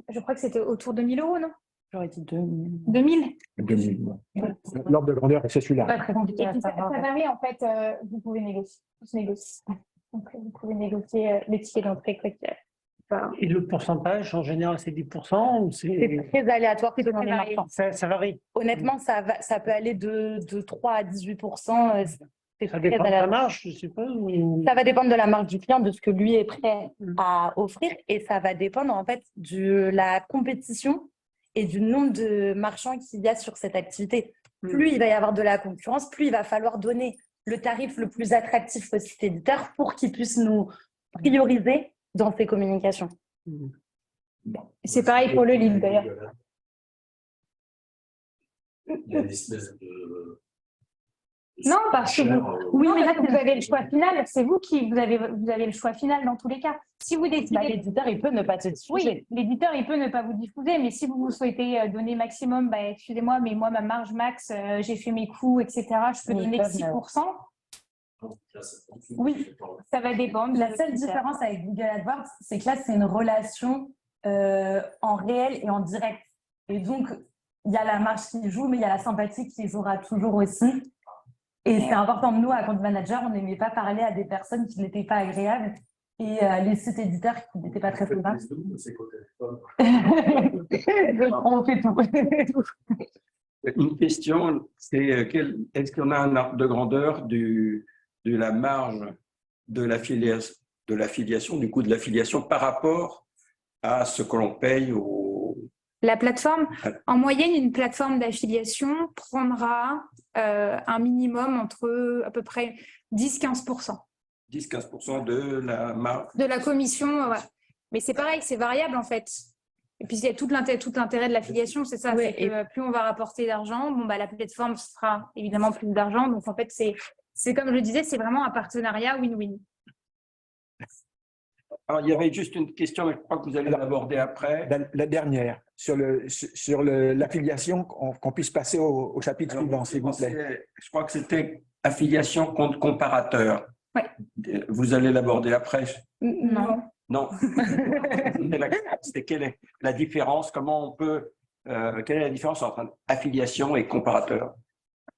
Je crois que c'était autour de 1 000 €, non? J'aurais dit 2000. 2000. L'ordre de grandeur, c'est celui-là. Pas très compliqué Et à puis, ça savoir. varie, en fait, vous pouvez négocier. Tout se négocie. Donc, vous pouvez négocier les tickets d'entrée, quoi qu'il arrive. Enfin, Et le pourcentage, en général, c'est 10% ou C'est très aléatoire selon les marchands. ça varie? Honnêtement, ça peut aller de 3 à 18%. C'est Ça très dépend de la aléatoire. marge, je suppose ou... Ça va dépendre de la marque du client, de ce que lui est prêt à offrir, et ça va dépendre en fait de la compétition et du nombre de marchands qu'il y a sur cette activité. Plus il va y avoir de la concurrence, plus il va falloir donner le tarif le plus attractif au site éditeur pour qu'il puisse nous prioriser dans ses communications. c'est pareil pour le lead, d'ailleurs. Il y a une espèce de Non, parce que Oui, mais là, vous avez le choix final. C'est vous qui vous avez le choix final dans tous les cas. Si vous décidez, l'éditeur, il peut ne pas te diffuser. oui, l'éditeur, il peut ne pas vous diffuser, mais si vous souhaitez donner maximum, excusez-moi, mais moi, ma marge max, j'ai fait mes coûts, etc., je peux Mais ils donner que peuvent, 6%. Oui, ça va dépendre. La seule différence avec Google AdWords, c'est que là, c'est une relation en réel et en direct. Et donc, il y a la marge qui joue, mais il y a la sympathie qui jouera toujours aussi. Et c'est important. Nous, à Account Manager, on n'aimait pas parler à des personnes qui n'étaient pas agréables et les sites éditeurs qui n'étaient pas très sympas. On fait tout. Une question, c'est est-ce qu'on a un ordre de grandeur de la marge de l'affiliation, du coût de l'affiliation par rapport à ce que l'on paye au... La plateforme, en moyenne, une plateforme d'affiliation prendra un minimum entre à peu près 10-15%. 10-15% de la marge. De la commission, ouais. Mais c'est pareil, c'est variable en fait. Et puis il y a tout l'intérêt de l'affiliation, c'est ça. Oui, c'est que plus on va rapporter d'argent, la plateforme fera évidemment plus d'argent. Donc en fait, c'est comme je le disais, c'est vraiment un partenariat win-win. Alors, il y avait juste une question, mais je crois que vous allez l'aborder après. La dernière, sur l'affiliation, qu'on puisse passer au chapitre suivant, s'il vous plaît. Je crois que c'était affiliation contre comparateur. Ouais. Vous allez l'aborder après? Non. Non. C'était quelle est la différence? Comment on peut... quelle est la différence entre affiliation et comparateur?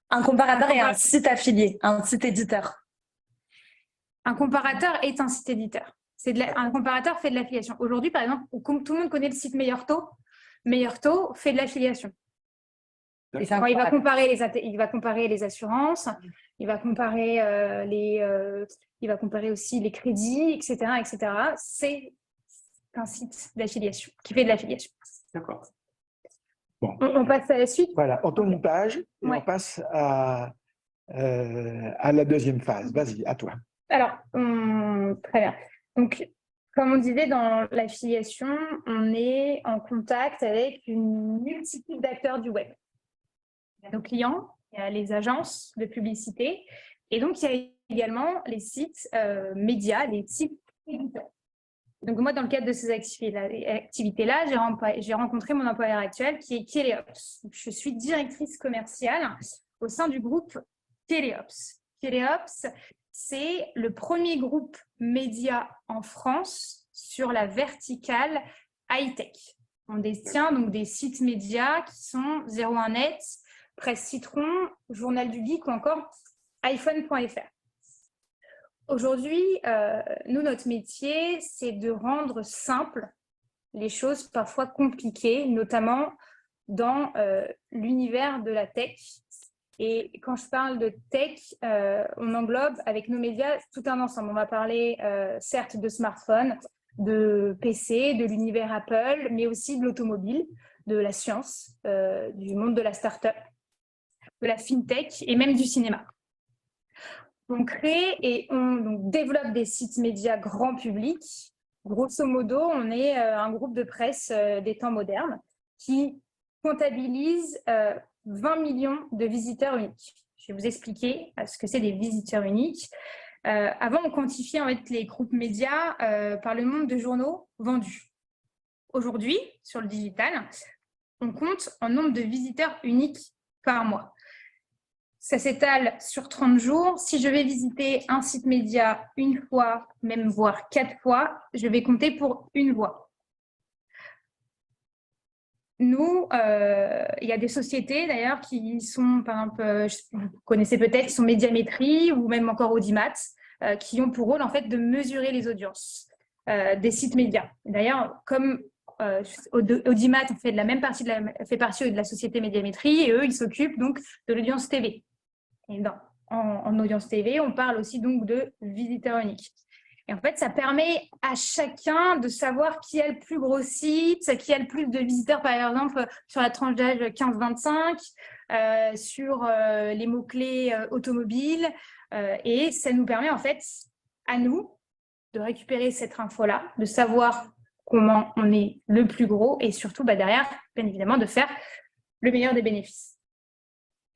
Un comparateur est un site affilié, un site éditeur. Un comparateur est un site éditeur. Un comparateur fait de l'affiliation. Aujourd'hui, par exemple, comme tout le monde connaît le site Meilleur Taux fait de l'affiliation. Il va comparer les assurances, il va comparer aussi les crédits, etc., etc. C'est un site d'affiliation qui fait de l'affiliation. D'accord. Bon. On passe à la suite. Voilà, on tourne une page et Ouais. on passe à la deuxième phase. Vas-y, à toi. Alors, très bien. Donc, comme on disait dans l'affiliation, on est en contact avec une multitude d'acteurs du web. Il y a nos clients, il y a les agences de publicité, et donc il y a également les sites médias, les sites éditeurs. Donc moi, dans le cadre de ces activités-là, j'ai rencontré mon employeur actuel qui est Kéléops. Je suis directrice commerciale au sein du groupe Kéléops. Kéléops, c'est le premier groupe média en France sur la verticale high-tech. On détient donc des sites médias qui sont 01net, Presse Citron, Journal du Geek ou encore iPhone.fr. Aujourd'hui, nous, notre métier, c'est de rendre simple les choses parfois compliquées, notamment dans l'univers de la tech. Et quand je parle de tech, on englobe avec nos médias tout un ensemble. On va parler certes de smartphones, de PC, de l'univers Apple, mais aussi de l'automobile, de la science, du monde de la start-up, de la fintech et même du cinéma. On crée et on développe des sites médias grand public. Grosso modo, on est un groupe de presse des temps modernes qui comptabilise 20 millions de visiteurs uniques. Je vais vous expliquer ce que c'est des visiteurs uniques. Avant, on quantifiait en fait les groupes médias par le nombre de journaux vendus. Aujourd'hui, sur le digital, on compte en nombre de visiteurs uniques par mois. Ça s'étale sur 30 jours. Si je vais visiter un site média une fois, même voire 4 fois, je vais compter pour une voix. Nous, il y a des sociétés d'ailleurs qui sont, par exemple, vous connaissez peut-être, qui sont Médiamétrie ou même encore Audimat, qui ont pour rôle en fait de mesurer les audiences des sites médias. D'ailleurs, comme Audimat fait partie de la société Médiamétrie et eux, ils s'occupent donc de l'audience TV. Et en audience TV, on parle aussi donc de visiteurs uniques. Et en fait, ça permet à chacun de savoir qui a le plus gros site, qui a le plus de visiteurs, par exemple, sur la tranche d'âge 15-25, sur les mots-clés automobiles. Et ça nous permet, en fait, à nous, de récupérer cette info-là, de savoir comment on est le plus gros et surtout, derrière, bien évidemment, de faire le meilleur des bénéfices.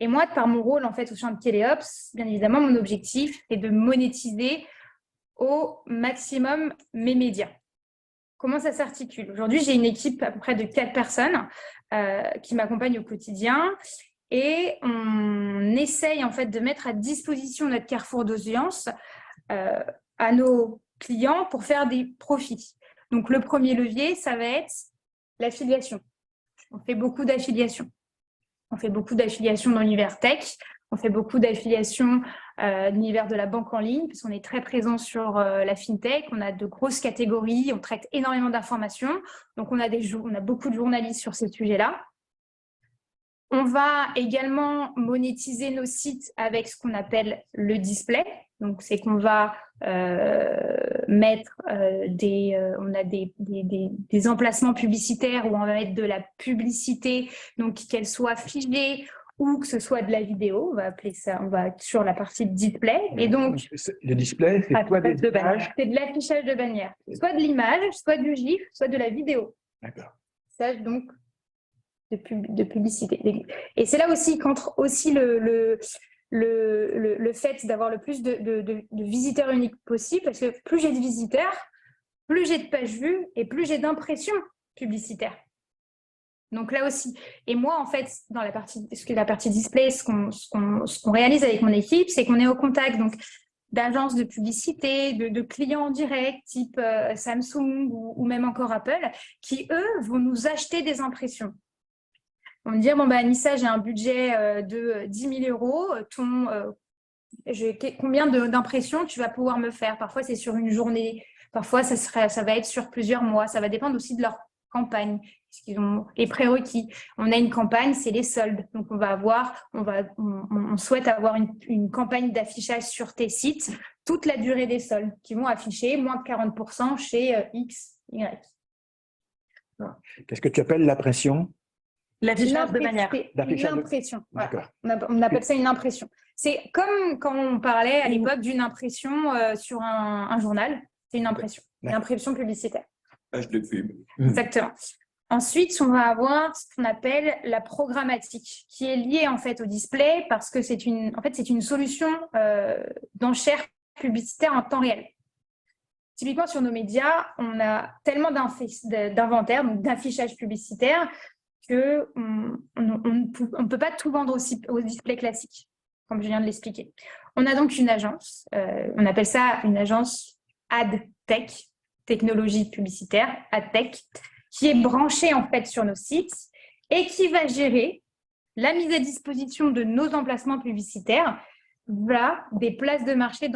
Et moi, par mon rôle en fait au sein de Kéléops, bien évidemment, mon objectif est de monétiser au maximum mes médias. Comment ça s'articule? Aujourd'hui, j'ai une équipe à peu près de 4 personnes qui m'accompagnent au quotidien et on essaye en fait de mettre à disposition notre carrefour d'audience à nos clients pour faire des profits. Donc, le premier levier, ça va être l'affiliation. On fait beaucoup d'affiliation. On fait beaucoup d'affiliations dans l'univers tech, on fait beaucoup d'affiliations dans l'univers de la banque en ligne, parce qu'on est très présent sur la fintech, on a de grosses catégories, on traite énormément d'informations, donc on a beaucoup de journalistes sur ces sujets-là. On va également monétiser nos sites avec ce qu'on appelle le display. Donc, c'est qu'on va mettre on a des emplacements publicitaires où on va mettre de la publicité, donc qu'elle soit figée ou que ce soit de la vidéo. On va appeler ça, on va sur la partie display. Et donc, le display, c'est quoi des images? C'est de l'affichage de bannière. Soit de l'image, soit du GIF, soit de la vidéo. D'accord. Ça, donc, de publicité. Et c'est là aussi qu'entre aussi le fait d'avoir le plus de visiteurs uniques possible, parce que plus j'ai de visiteurs, plus j'ai de pages vues et plus j'ai d'impressions publicitaires. Donc là aussi. Et moi, en fait, dans la partie display, ce qu'on réalise avec mon équipe, c'est qu'on est au contact donc d'agences de publicité, de clients en direct, type Samsung ou même encore Apple, qui, eux, vont nous acheter des impressions. On va me dire, Anissa, j'ai un budget de 10 000 €. Combien d'impressions tu vas pouvoir me faire? Parfois, c'est sur une journée. Parfois, ça va être sur plusieurs mois. Ça va dépendre aussi de leur campagne. Parce qu'ils ont les prérequis. On a une campagne, c'est les soldes. Donc, on souhaite avoir une campagne d'affichage sur tes sites toute la durée des soldes qui vont afficher moins de 40% chez X, Y. Qu'est-ce que tu appelles la pression? L'affichage de bannière. D'affichage Une de- impression. Voilà. D'accord. On appelle ça une impression. C'est comme quand on parlait à l'époque d'une impression sur un journal. C'est une impression. Une impression publicitaire. Page de pub. Exactement. Ensuite, on va avoir ce qu'on appelle la programmatique, qui est liée en fait au display parce que c'est une solution d'enchères publicitaires en temps réel. Typiquement sur nos médias, on a tellement d'inventaire, donc d'affichage publicitaire, qu'on ne peut pas tout vendre au display classique, comme je viens de l'expliquer. On a donc une agence, on appelle ça une agence ad tech, technologie publicitaire, ad tech, qui est branchée en fait sur nos sites et qui va gérer la mise à disposition de nos emplacements publicitaires via des places de marché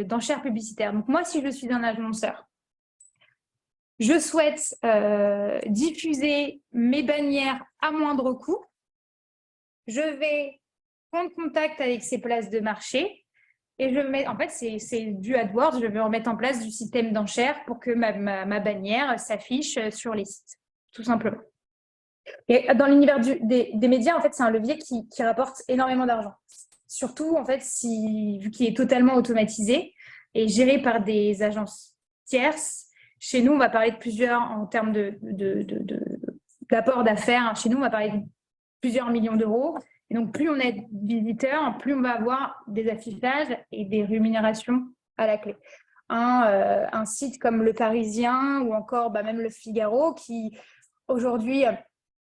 d'enchères publicitaires. Donc moi, si je suis un annonceur, je souhaite diffuser mes bannières à moindre coût, je vais prendre contact avec ces places de marché et je mets, en fait, c'est du AdWords, je vais remettre en place du système d'enchères pour que ma bannière s'affiche sur les sites, tout simplement. Et dans l'univers des médias, en fait, c'est un levier qui rapporte énormément d'argent. Surtout, en fait, vu qu'il est totalement automatisé et géré par des agences tierces. Chez nous, on va parler de plusieurs, en termes d'apport d'affaires, chez nous, on va parler de plusieurs millions d'euros. Et donc, plus on est visiteur, plus on va avoir des affichages et des rémunérations à la clé. Un site comme Le Parisien ou encore même Le Figaro, qui aujourd'hui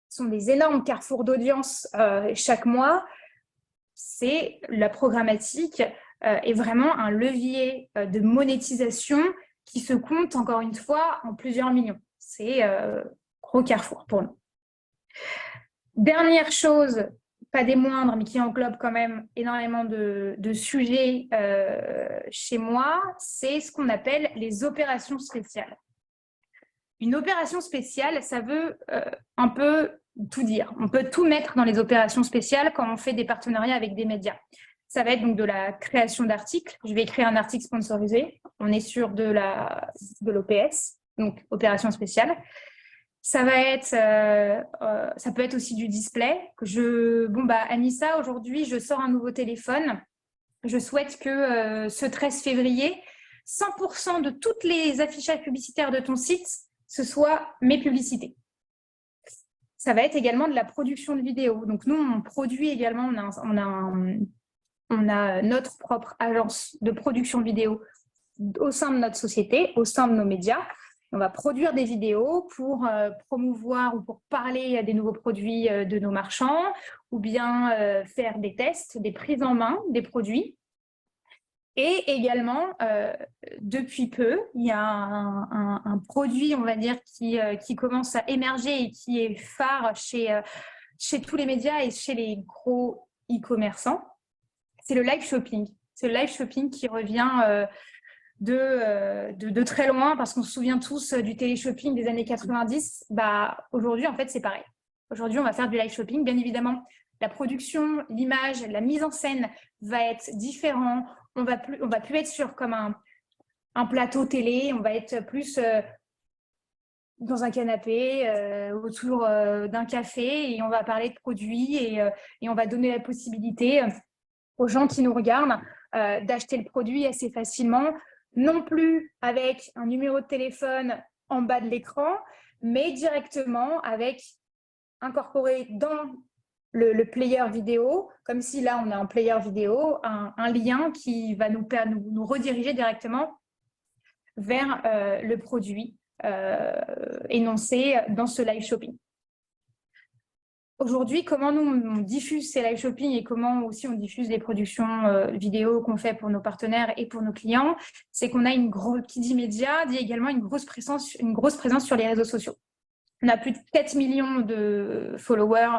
sont des énormes carrefours d'audience chaque mois, c'est la programmatique est vraiment un levier de monétisation qui se compte, encore une fois, en plusieurs millions. C'est gros carrefour pour nous. Dernière chose, pas des moindres, mais qui englobe quand même énormément de sujets chez moi, c'est ce qu'on appelle les opérations spéciales. Une opération spéciale, ça veut un peu tout dire. On peut tout mettre dans les opérations spéciales quand on fait des partenariats avec des médias. Ça va être donc de la création d'articles. Je vais créer un article sponsorisé. On est sur de l'OPS, donc opération spéciale. Ça va être, ça peut être aussi du display. Anissa, aujourd'hui, je sors un nouveau téléphone. Je souhaite que ce 13 février, 100% de toutes les affichages publicitaires de ton site, ce soit mes publicités. Ça va être également de la production de vidéos. Donc nous, on produit également, on a notre propre agence de production vidéo au sein de notre société, au sein de nos médias. On va produire des vidéos pour promouvoir ou pour parler des nouveaux produits de nos marchands ou bien faire des tests, des prises en main des produits. Et également, depuis peu, il y a un produit, on va dire, qui commence à émerger et qui est phare chez tous les médias et chez les gros e-commerçants. C'est le live shopping. C'est le live shopping qui revient de très loin parce qu'on se souvient tous du télé-shopping des années 90. Aujourd'hui, en fait, c'est pareil. Aujourd'hui, on va faire du live shopping. Bien évidemment, la production, l'image, la mise en scène va être différent. On va plus être sur comme un plateau télé. On va être plus dans un canapé, autour d'un café et on va parler de produits et on va donner la possibilité aux gens qui nous regardent d'acheter le produit assez facilement, non plus avec un numéro de téléphone en bas de l'écran, mais directement avec incorporé dans le player vidéo, comme si là on a un player vidéo, un lien qui va nous rediriger directement vers le produit énoncé dans ce live shopping. Aujourd'hui, comment nous on diffuse ces live shopping et comment aussi on diffuse les productions vidéo qu'on fait pour nos partenaires et pour nos clients, c'est qu'on a qui dit média, dit également une grosse présence sur les réseaux sociaux. On a plus de 4 millions de followers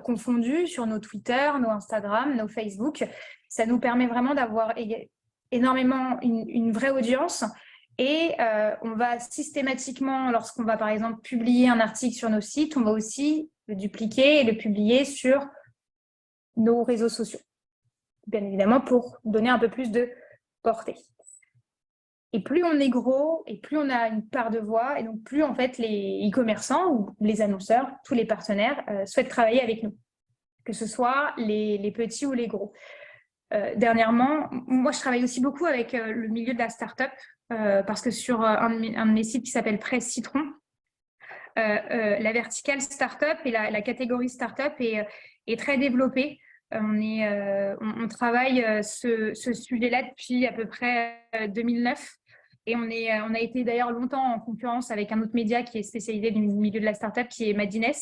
confondus sur nos Twitter, nos Instagram, nos Facebook. Ça nous permet vraiment d'avoir énormément une vraie audience. Et on va systématiquement, lorsqu'on va par exemple publier un article sur nos sites, on va aussi le dupliquer et le publier sur nos réseaux sociaux. Bien évidemment, pour donner un peu plus de portée. Et plus on est gros, et plus on a une part de voix, et donc plus en fait les e-commerçants ou les annonceurs, tous les partenaires souhaitent travailler avec nous, que ce soit les petits ou les gros. Dernièrement, moi je travaille aussi beaucoup avec le milieu de la start-up, parce que sur un de mes sites qui s'appelle Presse Citron, la verticale start-up et la catégorie start-up est très développée. On travaille ce sujet-là depuis à peu près 2009. Et on a été d'ailleurs longtemps en concurrence avec un autre média qui est spécialisé dans le milieu de la start-up, qui est Madines.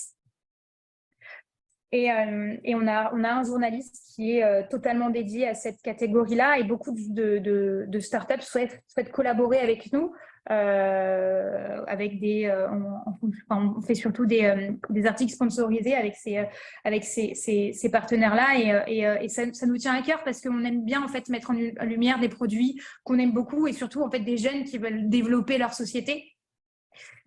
Et on a un journaliste qui est totalement dédié à cette catégorie-là, et beaucoup de startups souhaitent collaborer avec nous. Avec on fait surtout des articles sponsorisés avec ces partenaires-là, et ça nous tient à cœur parce qu'on aime bien en fait mettre en lumière des produits qu'on aime beaucoup, et surtout en fait des jeunes qui veulent développer leur société.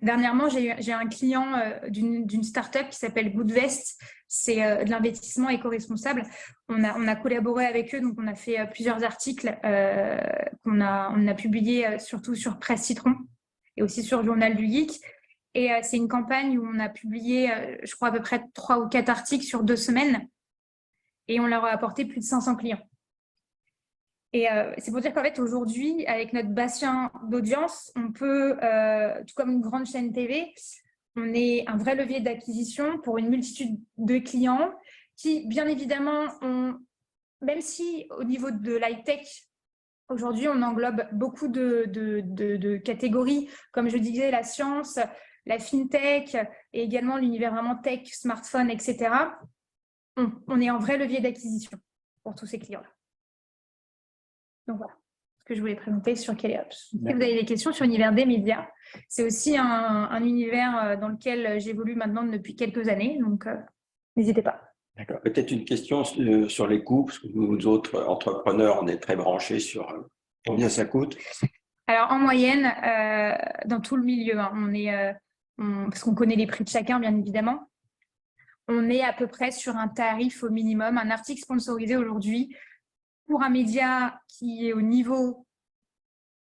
Dernièrement, j'ai un client d'une start-up qui s'appelle Goodvest. C'est de l'investissement éco-responsable. On a collaboré avec eux, donc on a fait plusieurs articles qu'on a publiés surtout sur Presse Citron et aussi sur Journal du Geek. Et c'est une campagne où on a publié, je crois, à peu près 3 ou 4 articles sur 2 semaines, et on leur a apporté plus de 500 clients. Et c'est pour dire qu'en fait, aujourd'hui, avec notre bassin d'audience, on peut, tout comme une grande chaîne TV, on est un vrai levier d'acquisition pour une multitude de clients qui, bien évidemment, même si au niveau de l'high-tech, aujourd'hui, on englobe beaucoup de catégories, comme je disais, la science, la fintech, et également l'univers vraiment tech, smartphone, etc. On est un vrai levier d'acquisition pour tous ces clients-là. Donc voilà ce que je voulais présenter sur Kelleops. Si vous avez des questions sur l'univers des médias, c'est aussi un univers dans lequel j'évolue maintenant depuis quelques années, donc n'hésitez pas. D'accord. Peut-être une question sur les coûts, parce que nous autres entrepreneurs, on est très branchés sur combien ça coûte. Alors en moyenne, dans tout le milieu, parce qu'on connaît les prix de chacun, bien évidemment, on est à peu près sur un tarif au minimum. Un article sponsorisé aujourd'hui, pour un média qui est au niveau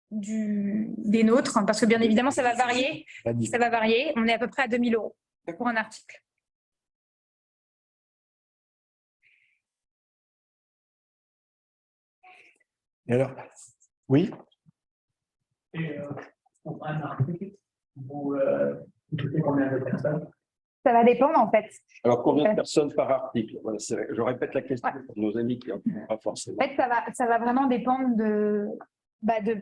des nôtres, parce que bien évidemment, ça va varier. On est à peu près à 2 000 € pour un article. Et alors, oui. Et pour un article, vous touchez combien de personnes? Ça va dépendre en fait. Alors, combien de personnes par article? Voilà, je répète la question pour nos amis qui n'en ont pas forcément. En fait, ça va vraiment dépendre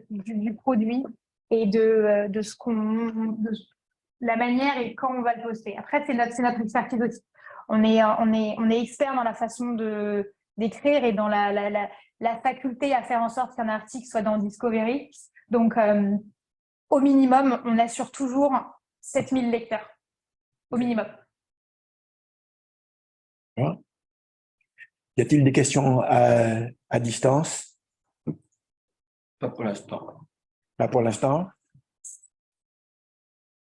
du produit et de la manière et quand on va le poster. Après, c'est notre expertise aussi. On est expert dans la façon d'écrire et dans la faculté à faire en sorte qu'un article soit dans Discovery. Donc, au minimum, on assure toujours 7000 lecteurs. Au minimum. Y a-t-il des questions à distance? Pas pour l'instant. Pas pour l'instant.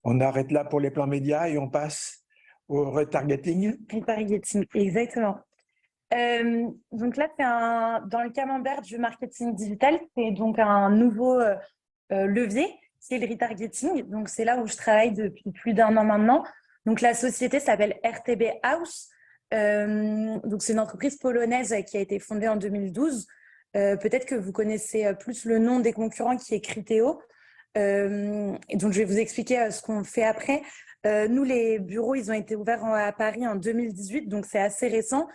On arrête là pour les plans médias et on passe au retargeting. Retargeting, exactement. Donc là, c'est dans le camembert du marketing digital, c'est donc un nouveau levier, c'est le retargeting. Donc c'est là où je travaille depuis plus d'1 an maintenant. Donc la société s'appelle RTB House. Donc c'est une entreprise polonaise qui a été fondée en 2012. Peut-être que vous connaissez plus le nom des concurrents qui est Criteo. Et donc je vais vous expliquer ce qu'on fait après. Nous, les bureaux, ils ont été ouverts à Paris en 2018, donc c'est assez récent.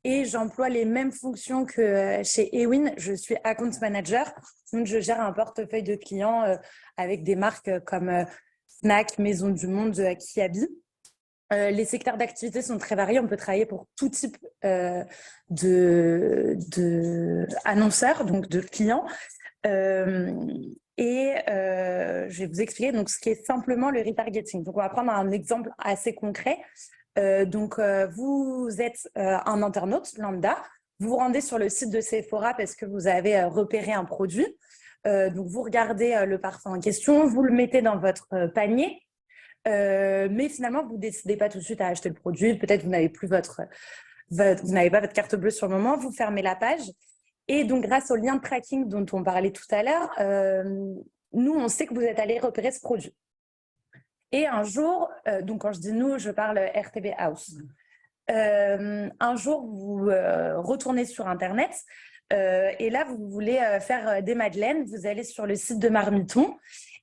Et j'emploie les mêmes fonctions que chez Ewin. Je suis account manager, donc je gère un portefeuille de clients avec des marques comme Fnac, Maison du Monde, Kiabi. Les secteurs d'activité sont très variés. On peut travailler pour tout type de annonceurs, donc de clients. Je vais vous expliquer donc, ce qui est simplement le retargeting. Donc, on va prendre un exemple assez concret. Vous êtes un internaute lambda. Vous vous rendez sur le site de Sephora parce que vous avez repéré un produit. Donc, vous regardez le parfum en question, vous le mettez dans votre panier. Mais finalement, vous ne décidez pas tout de suite à acheter le produit. Peut-être vous n'avez pas votre carte bleue sur le moment. Vous fermez la page. Et donc, grâce au lien de tracking dont on parlait tout à l'heure, nous, on sait que vous êtes allé repérer ce produit. Et un jour, donc quand je dis nous, je parle RTB House. Un jour, vous retournez sur Internet et là, vous voulez faire des madeleines. Vous allez sur le site de Marmiton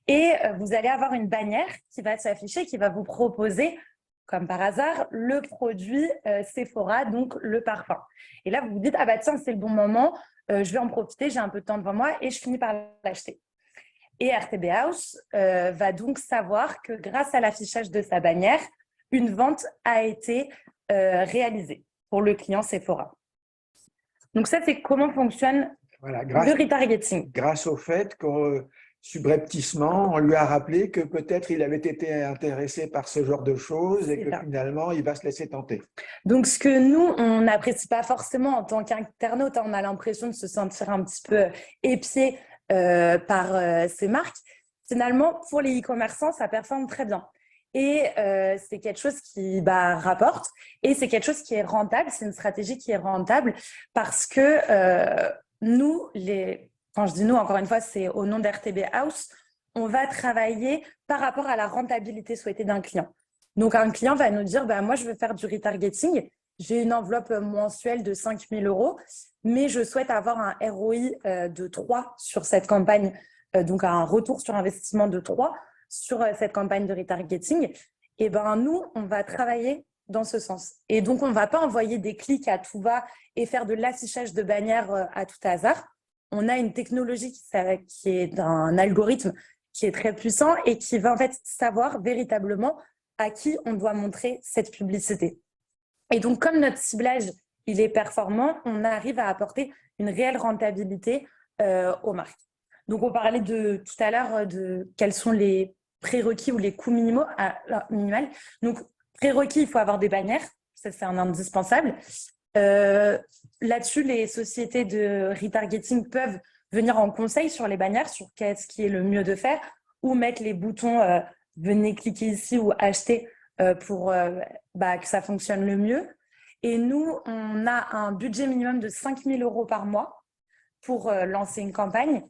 et vous allez avoir une bannière qui va s'afficher, qui va vous proposer, comme par hasard, le produit Sephora, donc le parfum. Et là, vous vous dites, ah bah tiens, c'est le bon moment, je vais en profiter, j'ai un peu de temps devant moi et je finis par l'acheter. Et RTB House va donc savoir que grâce à l'affichage de sa bannière, une vente a été réalisée pour le client Sephora. Donc ça, c'est comment fonctionne le retargeting. Grâce au fait que subrepticement, on lui a rappelé que peut-être il avait été intéressé par ce genre de choses et que finalement, il va se laisser tenter. Donc, ce que nous, on n'apprécie pas forcément en tant qu'internaute, on a l'impression de se sentir un petit peu épié par ces marques. Finalement, pour les e-commerçants, ça performe très bien. Et c'est quelque chose qui rapporte et c'est quelque chose qui est rentable, c'est une stratégie qui est rentable parce que nous, quand je dis nous, encore une fois, c'est au nom d'RTB House, on va travailler par rapport à la rentabilité souhaitée d'un client. Donc, un client va nous dire, moi, je veux faire du retargeting, j'ai une enveloppe mensuelle de 5 000 €, mais je souhaite avoir un ROI de 3 sur cette campagne, donc un retour sur investissement de 3 sur cette campagne de retargeting. Et nous, on va travailler dans ce sens. Et donc, on ne va pas envoyer des clics à tout va et faire de l'affichage de bannières à tout hasard. On a une technologie qui est un algorithme qui est très puissant et qui va en fait savoir véritablement à qui on doit montrer cette publicité. Et donc, comme notre ciblage, il est performant, on arrive à apporter une réelle rentabilité aux marques. Donc, on parlait tout à l'heure de quels sont les prérequis ou les coûts minimaux. Donc, prérequis, il faut avoir des bannières. Ça, c'est un indispensable. Là-dessus, les sociétés de retargeting peuvent venir en conseil sur les bannières, sur qu'est-ce qui est le mieux de faire, ou mettre les boutons venez cliquer ici ou acheter pour que ça fonctionne le mieux. Et nous, on a un budget minimum de 5 000 € par mois pour lancer une campagne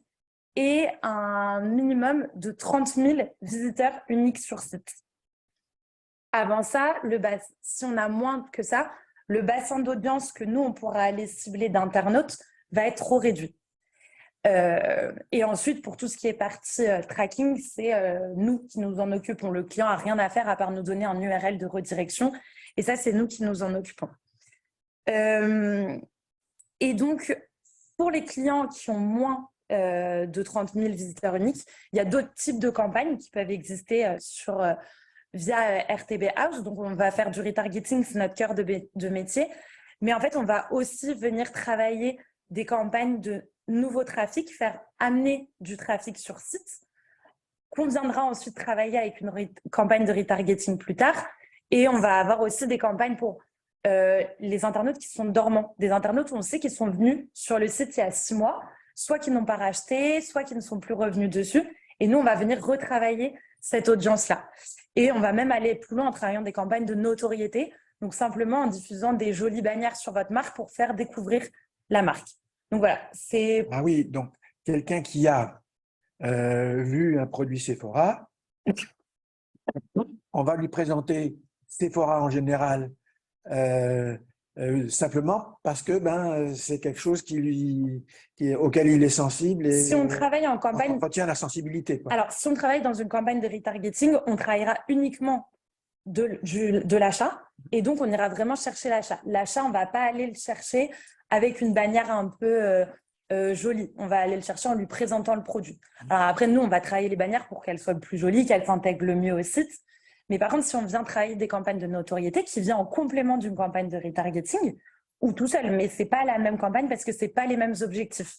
et un minimum de 30 000 visiteurs uniques sur site. Avant ça, si on a moins que ça, le bassin d'audience que nous, on pourra aller cibler d'internautes va être trop réduit. Et ensuite, pour tout ce qui est partie tracking, c'est nous qui nous en occupons. Le client n'a rien à faire à part nous donner un URL de redirection. Et ça, c'est nous qui nous en occupons. Et donc, pour les clients qui ont moins de 30 000 visiteurs uniques, il y a d'autres types de campagnes qui peuvent exister via RTB House. Donc, on va faire du retargeting, c'est notre cœur de métier. Mais en fait, on va aussi venir travailler des campagnes de nouveau trafic, faire amener du trafic sur site, qu'on viendra ensuite travailler avec une campagne de retargeting plus tard. Et on va avoir aussi des campagnes pour les internautes qui sont dormants. Des internautes où on sait qu'ils sont venus sur le site il y a 6 mois, soit qui n'ont pas racheté, soit qui ne sont plus revenus dessus. Et nous, on va venir retravailler cette audience-là. Et on va même aller plus loin en travaillant des campagnes de notoriété, donc simplement en diffusant des jolies bannières sur votre marque pour faire découvrir la marque. Donc voilà, c'est… Ah oui, donc quelqu'un qui a vu un produit Sephora, on va lui présenter Sephora en général simplement parce que c'est quelque chose auquel il est sensible. Et si on travaille en campagne… On retient la sensibilité, quoi. Alors, si on travaille dans une campagne de retargeting, on travaillera uniquement de l'achat et donc on ira vraiment chercher l'achat. L'achat, on ne va pas aller le chercher avec une bannière un peu jolie. On va aller le chercher en lui présentant le produit. Alors après, nous, on va travailler les bannières pour qu'elles soient plus jolies, qu'elles s'intègrent le mieux au site. Mais par contre, si on vient travailler des campagnes de notoriété qui vient en complément d'une campagne de retargeting ou tout seul, mais ce n'est pas la même campagne parce que ce n'est pas les mêmes objectifs.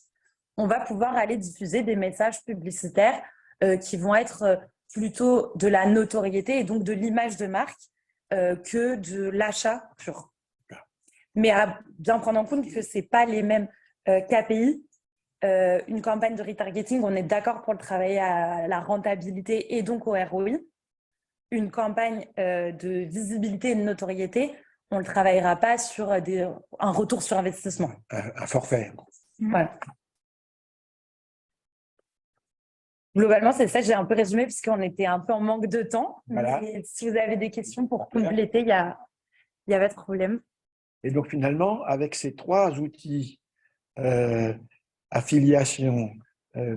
On va pouvoir aller diffuser des messages publicitaires qui vont être plutôt de la notoriété et donc de l'image de marque que de l'achat pur. Mais à bien prendre en compte que ce n'est pas les mêmes KPI. Une campagne de retargeting, on est d'accord pour le travailler à la rentabilité et donc au ROI. Une campagne de visibilité et de notoriété, on ne le travaillera pas sur un retour sur investissement. Un forfait. Voilà. Globalement, c'est ça, j'ai un peu résumé puisqu'on était un peu en manque de temps. Voilà. Mais si vous avez des questions pour compléter, il y a pas de problème. Et donc finalement, avec ces 3 outils, affiliation,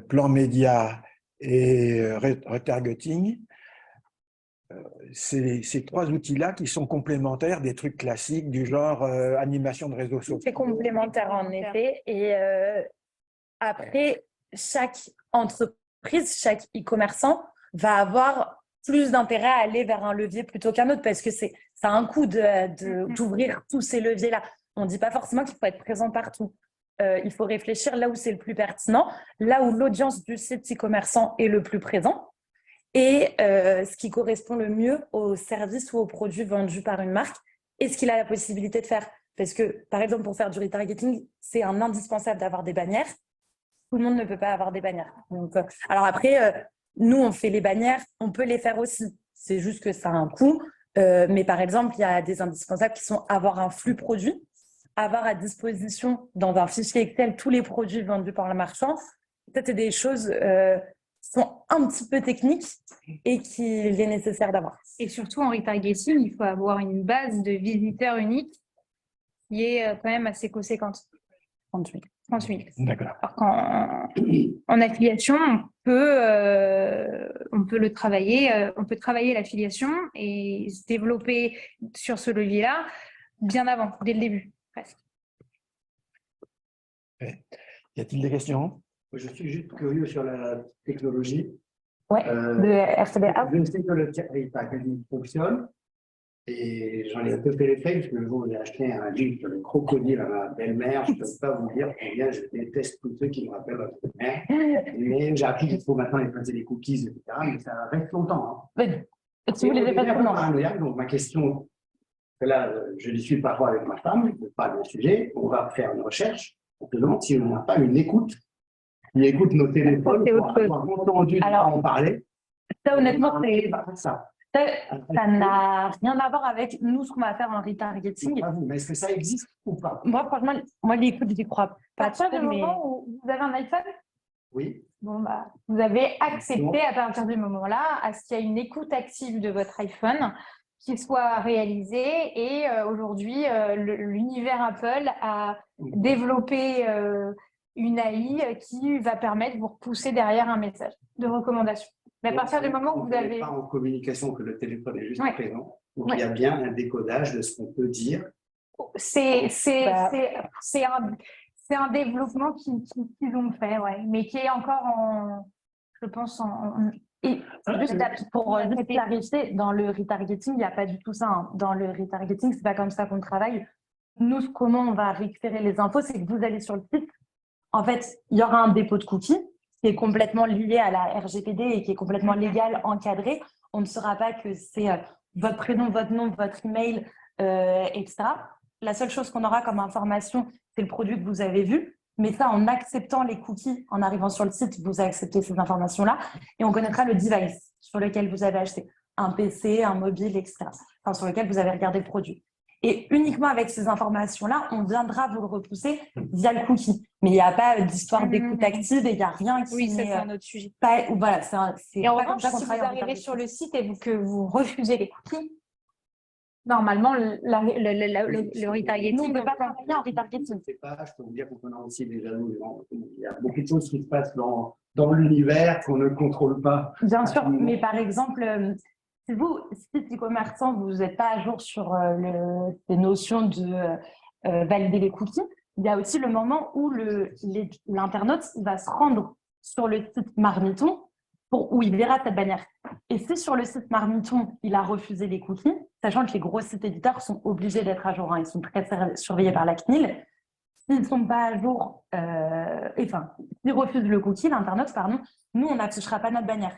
plan média et retargeting, ces 3 outils-là qui sont complémentaires des trucs classiques du genre animation de réseaux sociaux. C'est complémentaire en effet. Et après, chaque entreprise, chaque e-commerçant va avoir plus d'intérêt à aller vers un levier plutôt qu'un autre parce que ça a un coût d'ouvrir tous ces leviers-là. On ne dit pas forcément qu'il faut être présent partout. Il faut réfléchir là où c'est le plus pertinent, là où l'audience du site e-commerçant est le plus présent et ce qui correspond le mieux aux services ou aux produits vendus par une marque et ce qu'il a la possibilité de faire. Parce que, par exemple, pour faire du retargeting, c'est un indispensable d'avoir des bannières. Tout le monde ne peut pas avoir des bannières. Donc, alors après, nous, on fait les bannières, on peut les faire aussi. C'est juste que ça a un coût. Mais par exemple, il y a des indispensables qui sont avoir un flux produit, avoir à disposition dans un fichier Excel tous les produits vendus par le marchand. Ça, c'est des choses qui sont un petit peu techniques et qu'il est nécessaire d'avoir. Et surtout, en retargeting, il faut avoir une base de visiteurs unique qui est quand même assez conséquente. 30 000. D'accord. Alors qu'en affiliation, on peut le travailler, on peut travailler l'affiliation et se développer sur ce levier-là bien avant, dès le début, presque. Y a-t-il des questions? Je suis juste curieux sur la technologie. Ouais, de RCBA. Je sais que le retargeting fonctionne. Et j'en ai un peu fait l'effet, parce que le jour où j'ai acheté un livre sur le crocodile à ma belle-mère, je ne peux pas vous dire combien je déteste tous ceux qui me rappellent ma belle-mère. Mais j'ai appris qu'il faut maintenant effacer les cookies, etc. Mais ça reste longtemps. Hein. Si vous les effacez, non. Donc ma question, là, je discute parfois avec ma femme, je parle du sujet, on va faire une recherche, on se demande si on n'a pas une écoute. On écoute nos téléphones pour avoir entendu en parler. Ça, honnêtement, c'est ça. Ça n'a rien à voir avec nous, ce qu'on va faire en retargeting. Mais est-ce que ça existe ou pas? Moi, franchement, l'écoute, je n'y crois pas. À partir du moment où vous avez un iPhone, oui. Bon, bah, vous avez accepté à partir du moment-là à ce qu'il y ait une écoute active de votre iPhone qui soit réalisée. Et aujourd'hui, l'univers Apple a développé une AI qui va permettre de vous repousser derrière un message de recommandation. Mais à partir du moment où vous avez… pas en communication que le téléphone est juste présent. Donc, Ouais. il y a bien un décodage de ce qu'on peut dire. C'est un développement qu'ils ont fait, ouais, mais qui est encore je pense, Et juste pour clarifier, dans le retargeting, il n'y a pas du tout ça. Hein. Dans le retargeting, ce n'est pas comme ça qu'on travaille. Nous, comment on va récupérer les infos, c'est que vous allez sur le site. En fait, il y aura un dépôt de cookies qui est complètement lié à la RGPD et qui est complètement légal, encadré. On ne saura pas que c'est votre prénom, votre nom, votre email, etc. La seule chose qu'on aura comme information, c'est le produit que vous avez vu. Mais ça, en acceptant les cookies, en arrivant sur le site, vous acceptez ces informations-là et on connaîtra le device sur lequel vous avez acheté, un PC, un mobile, etc. Enfin, sur lequel vous avez regardé le produit. Et uniquement avec ces informations-là, on viendra vous le repousser via le cookie. Mais il n'y a pas d'histoire d'écoute active et il n'y a rien qui… Oui, c'est un autre sujet. Voilà, et en revanche, si vous arrivez sur le site et que vous refusez les cookies, normalement, le retargeting… Nous, on ne peut pas travailler en retargeting. Je peux vous dire qu'on a aussi déjà, il y a beaucoup de choses qui se passent dans l'univers qu'on ne contrôle pas. Bien sûr, mais par exemple… Si vous, site e-commerçant, vous n'êtes pas à jour sur les notions de valider les cookies, il y a aussi le moment où l'internaute va se rendre sur le site Marmiton où il verra cette bannière. Et si sur le site Marmiton, il a refusé les cookies, sachant que les gros sites éditeurs sont obligés d'être à jour, hein, ils sont très surveillés par la CNIL, s'ils ne sont pas à jour, s'ils refusent le cookie, l'internaute, nous, on n'affichera pas notre bannière.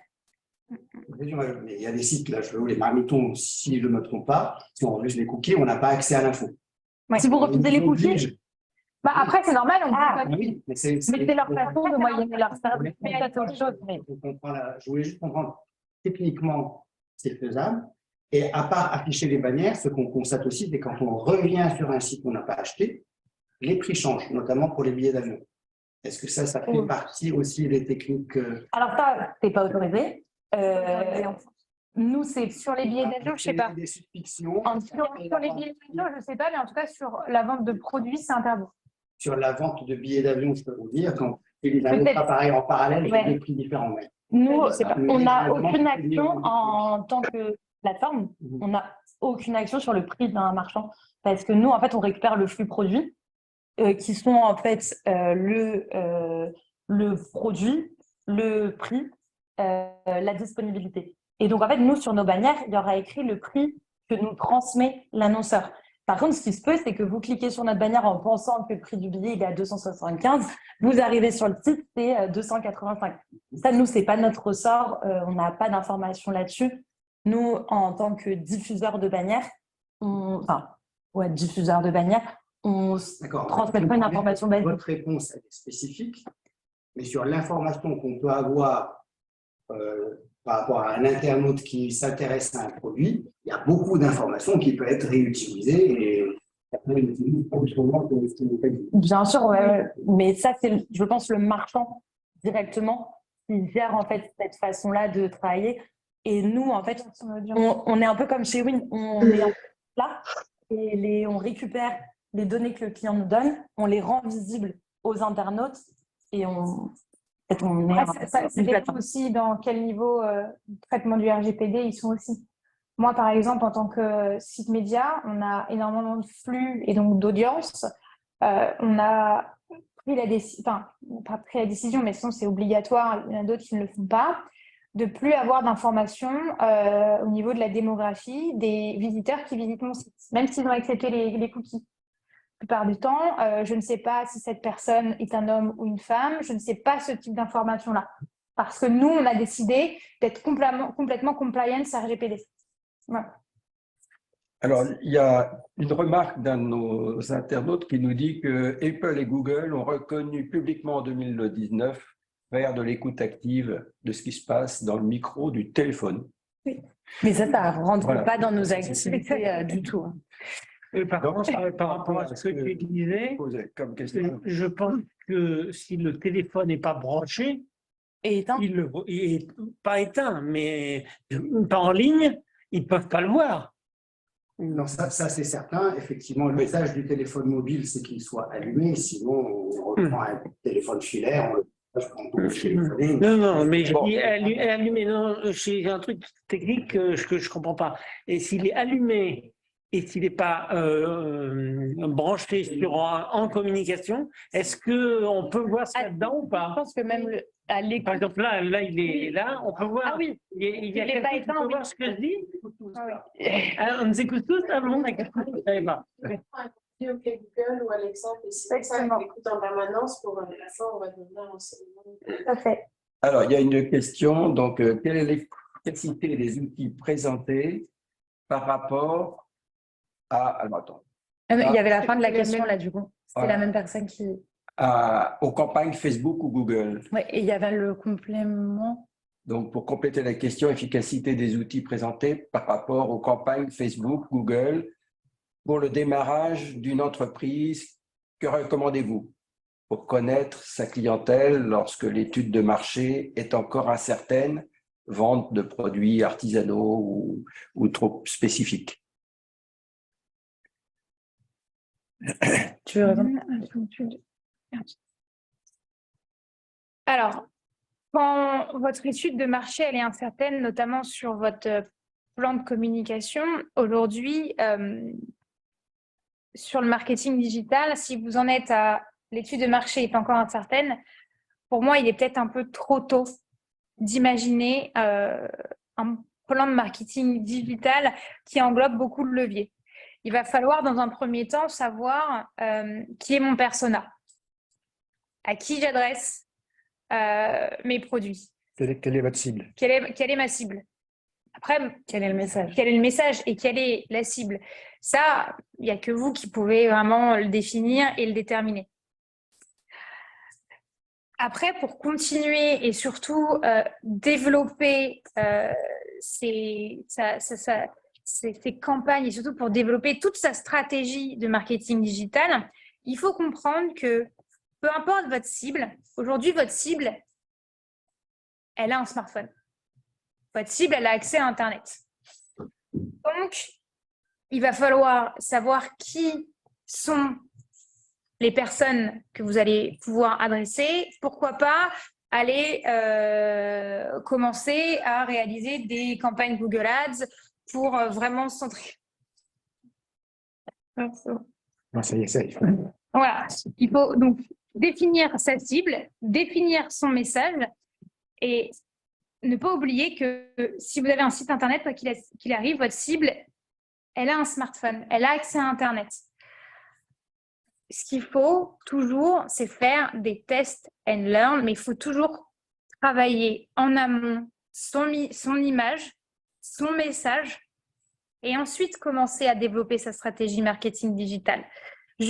Il y a des sites, là, les Marmitons, si je ne me trompe pas, si on refuse les cookies, on n'a pas accès à l'info. Ouais. Si vous refusez les cookies, après, c'est normal. Oui, mais c'est leur façon de moyenner leur service. C'est autre chose. Je voulais juste comprendre, techniquement, c'est faisable. Et à part afficher les bannières, ce qu'on constate aussi, c'est quand on revient sur un site qu'on n'a pas acheté, les prix changent, notamment pour les billets d'avion. Est-ce que ça fait partie aussi des techniques Alors ça, c'est pas autorisé. Nous, c'est Sur les billets d'avion, je sais pas. Des suspicions. Sur les billets d'avion, je sais pas, mais en tout cas, sur la vente de produits, c'est interdit. Sur la vente de billets d'avion, je peux vous dire, quand évidemment pas pareil en parallèle, Ouais. des prix différents. Mais... Nous, Mais on n'a vraiment, aucune c'est action lié. en tant que plateforme. On n'a aucune action sur le prix d'un marchand parce que nous, en fait, on récupère le flux produit qui sont en fait le produit, le prix, la disponibilité. Et donc, en fait, nous, sur nos bannières, il y aura écrit le prix que nous transmet l'annonceur. Par contre, ce qui se peut, c'est que vous cliquez sur notre bannière en pensant que le prix du billet il est à 275. Vous arrivez sur le site, c'est 285. Ça, nous, c'est pas notre ressort. On n'a pas d'informations là-dessus. Nous, en tant que diffuseur de bannières, diffuseur de bannières, on ne transmet pas une information basique. Votre réponse elle est spécifique, mais sur l'information qu'on peut avoir par rapport à un internaute qui s'intéresse à un produit, il y a beaucoup d'informations qui peuvent être réutilisées et bien sûr, ouais. Mais ça, c'est, je pense, le marchand directement qui gère en fait cette façon-là de travailler. Et nous, en fait, on est un peu comme chez Win, on est là et on récupère les données que le client nous donne, on les rend visibles aux internautes et ça dépend aussi dans quel niveau de traitement du RGPD ils sont aussi. Moi, par exemple, en tant que site média, on a énormément de flux et donc d'audience. On a pris la décision, enfin, pas pris la décision, mais sinon c'est obligatoire, il y en a d'autres qui ne le font pas, de plus avoir d'informations au niveau de la démographie des visiteurs qui visitent mon site, même s'ils ont accepté les cookies. La plupart du temps, je ne sais pas si cette personne est un homme ou une femme, je ne sais pas ce type d'informations-là. Parce que nous, on a décidé d'être complètement compliance RGPD. Voilà. Alors, il y a une remarque d'un de nos internautes qui nous dit que Apple et Google ont reconnu publiquement en 2019 faire de l'écoute active de ce qui se passe dans le micro du téléphone. Oui. Mais ça ne rentre pas dans nos activités du tout. Par contre, par rapport à ce que tu disais, je pense que si le téléphone n'est pas branché, il est pas éteint, mais pas en ligne, ils ne peuvent pas le voir. Non, ça c'est certain. Effectivement, le message du téléphone mobile, c'est qu'il soit allumé. Sinon, on reprend un téléphone filaire, Non, mais je dis allumé. Non, j'ai un truc technique que je ne comprends pas. Et s'il est allumé et s'il n'est pas branché en communication, est-ce qu'on peut voir ce qu'il y a dedans ou pas? Je pense que même par exemple, là, il est là, on peut voir. Ah oui, il y a quelqu'un qui peut voir ce que je dis. On nous écoute tous, on a quelqu'un qui ne savait pas. Google ou Alexa, c'est ça qu'on écoute en permanence pour la fois on va donner un renseignement. Tout à fait. Alors, il y a une question. Donc, quelle est l'efficacité des outils présentés par rapport à… Alors, attends. Il y avait la fin de la question là, du coup. C'était la même personne qui… aux campagnes Facebook ou Google. Oui, et il y avait le complément. Donc, pour compléter la question, efficacité des outils présentés par rapport aux campagnes Facebook, Google, pour le démarrage d'une entreprise, que recommandez-vous pour connaître sa clientèle lorsque l'étude de marché est encore incertaine, vente de produits artisanaux ou trop spécifiques? Tu veux répondre ? Alors, quand votre étude de marché elle est incertaine, notamment sur votre plan de communication, aujourd'hui, sur le marketing digital, si vous en êtes à l'étude de marché est encore incertaine, pour moi, il est peut-être un peu trop tôt d'imaginer un plan de marketing digital qui englobe beaucoup de leviers. Il va falloir, dans un premier temps, savoir qui est mon persona, à qui j'adresse mes produits. Quelle est votre cible? Quelle est ma cible? Après, quel est le message? Quel est le message et quelle est la cible? Ça, il n'y a que vous qui pouvez vraiment le définir et le déterminer. Après, pour continuer et surtout développer ces campagnes et surtout pour développer toute sa stratégie de marketing digital, il faut comprendre que peu importe votre cible, aujourd'hui, votre cible, elle a un smartphone. Votre cible, elle a accès à Internet. Donc, il va falloir savoir qui sont les personnes que vous allez pouvoir adresser. Pourquoi pas aller commencer à réaliser des campagnes Google Ads pour vraiment se centrer. Non, ça y est, ça y est. Voilà, il faut donc définir sa cible, définir son message et ne pas oublier que si vous avez un site internet, quoi qu'il arrive, votre cible, elle a un smartphone, elle a accès à Internet. Ce qu'il faut toujours, c'est faire des tests and learn, mais il faut toujours travailler en amont son image, son message, et ensuite commencer à développer sa stratégie marketing digital. Il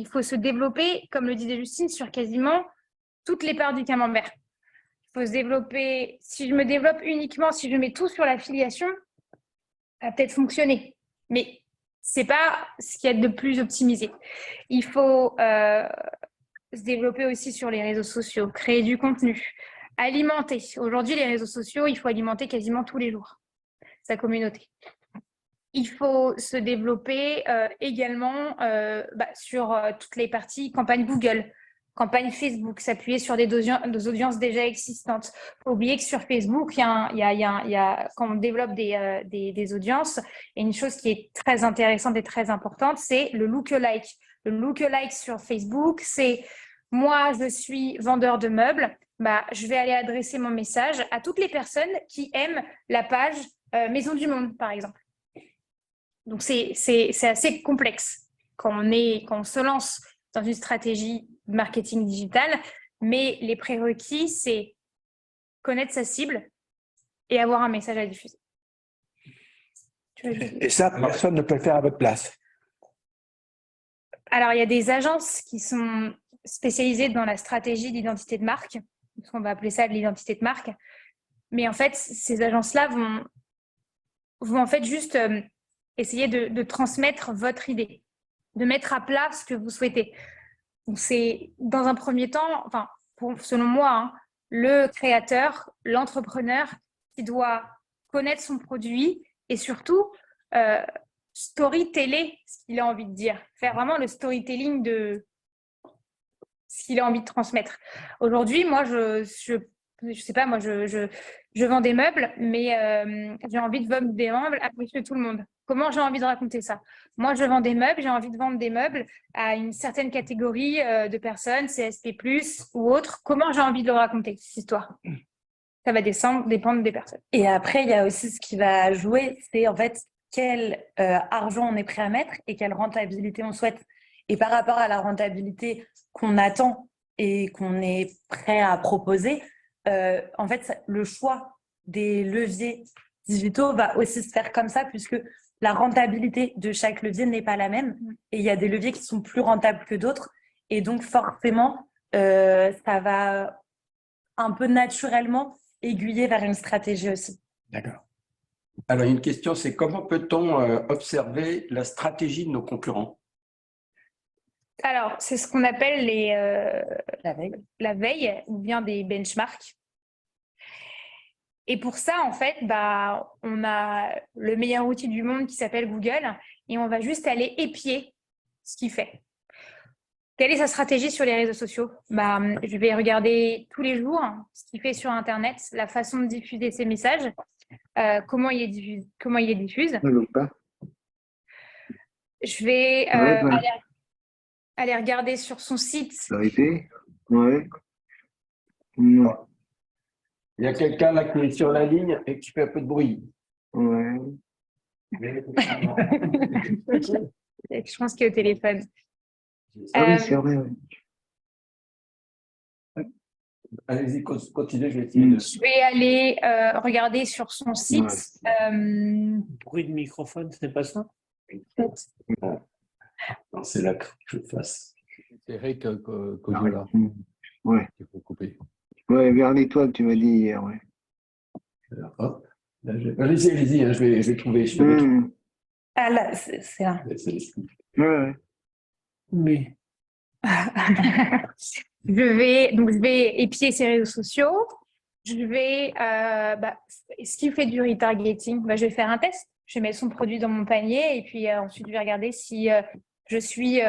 faut se développer, comme le disait Justine, sur quasiment toutes les parts du camembert. Il faut se développer, si je me développe uniquement, si je mets tout sur l'affiliation, ça va peut-être fonctionner, mais ce n'est pas ce qu'il y a de plus optimisé. Il faut se développer aussi sur les réseaux sociaux, créer du contenu, alimenter. Aujourd'hui, les réseaux sociaux, il faut alimenter quasiment tous les jours sa communauté. Il faut se développer également sur toutes les parties campagne Google, campagne Facebook, s'appuyer sur des audiences déjà existantes. Il faut oublier que sur Facebook, quand on développe des audiences, il y a une chose qui est très intéressante et très importante, c'est le lookalike. Le lookalike sur Facebook, c'est moi, je suis vendeur de meubles, je vais aller adresser mon message à toutes les personnes qui aiment la page Maison du Monde, par exemple. Donc, c'est assez complexe quand on se lance dans une stratégie de marketing digital, mais les prérequis, c'est connaître sa cible et avoir un message à diffuser. Et ça, personne ne peut le faire à votre place. Alors, il y a des agences qui sont spécialisées dans la stratégie d'identité de marque, parce qu'on va appeler ça de l'identité de marque. Mais en fait, ces agences-là vont en fait juste essayer de transmettre votre idée, de mettre à plat ce que vous souhaitez. Donc, c'est dans un premier temps, selon moi, le créateur, l'entrepreneur qui doit connaître son produit et surtout storyteller ce qu'il a envie de dire, faire vraiment le storytelling de ce qu'il a envie de transmettre. Aujourd'hui, moi, je sais pas, moi, je vends des meubles, mais j'ai envie de vendre des meubles à monsieur tout le monde. Comment j'ai envie de raconter ça? Moi, je vends des meubles, j'ai envie de vendre des meubles à une certaine catégorie de personnes, CSP+, ou autres. Comment j'ai envie de le raconter, cette histoire? Ça va dépendre des personnes. Et après, il y a aussi ce qui va jouer, c'est en fait quel argent on est prêt à mettre et quelle rentabilité on souhaite. Et par rapport à la rentabilité qu'on attend et qu'on est prêt à proposer, en fait, le choix des leviers digitaux va aussi se faire comme ça, puisque la rentabilité de chaque levier n'est pas la même. Et il y a des leviers qui sont plus rentables que d'autres. Et donc, forcément, ça va un peu naturellement aiguiller vers une stratégie aussi. D'accord. Alors, une question, c'est comment peut-on observer la stratégie de nos concurrents? Alors, c'est ce qu'on appelle la veille ou bien des benchmarks. Et pour ça, en fait, on a le meilleur outil du monde qui s'appelle Google et on va juste aller épier ce qu'il fait. Quelle est sa stratégie sur les réseaux sociaux? Je vais regarder tous les jours ce qu'il fait sur Internet, la façon de diffuser ses messages, comment il les diffuse. Je vais aller regarder sur son site. Ouais. Il y a quelqu'un là qui est sur la ligne et qui fait un peu de bruit. Ouais. Je pense qu'il est au téléphone. Oui, c'est vrai. Allez-y, continuez, je vais essayer de... Je vais aller regarder sur son site. Bruit de microphone, ce n'est pas ça? Non, c'est là que je fasse. C'est Eric Cogiola. Ouais. Il faut couper. Ouais, vers l'étoile, tu m'as dit hier, ouais. Alors, hop. Allez-y, je vais trouver. Ah là, c'est là. Ouais. Mais Je vais épier ses réseaux sociaux. Est-ce qu'il fait du retargeting? Je vais faire un test. Je vais mettre son produit dans mon panier et puis ensuite je vais regarder si je suis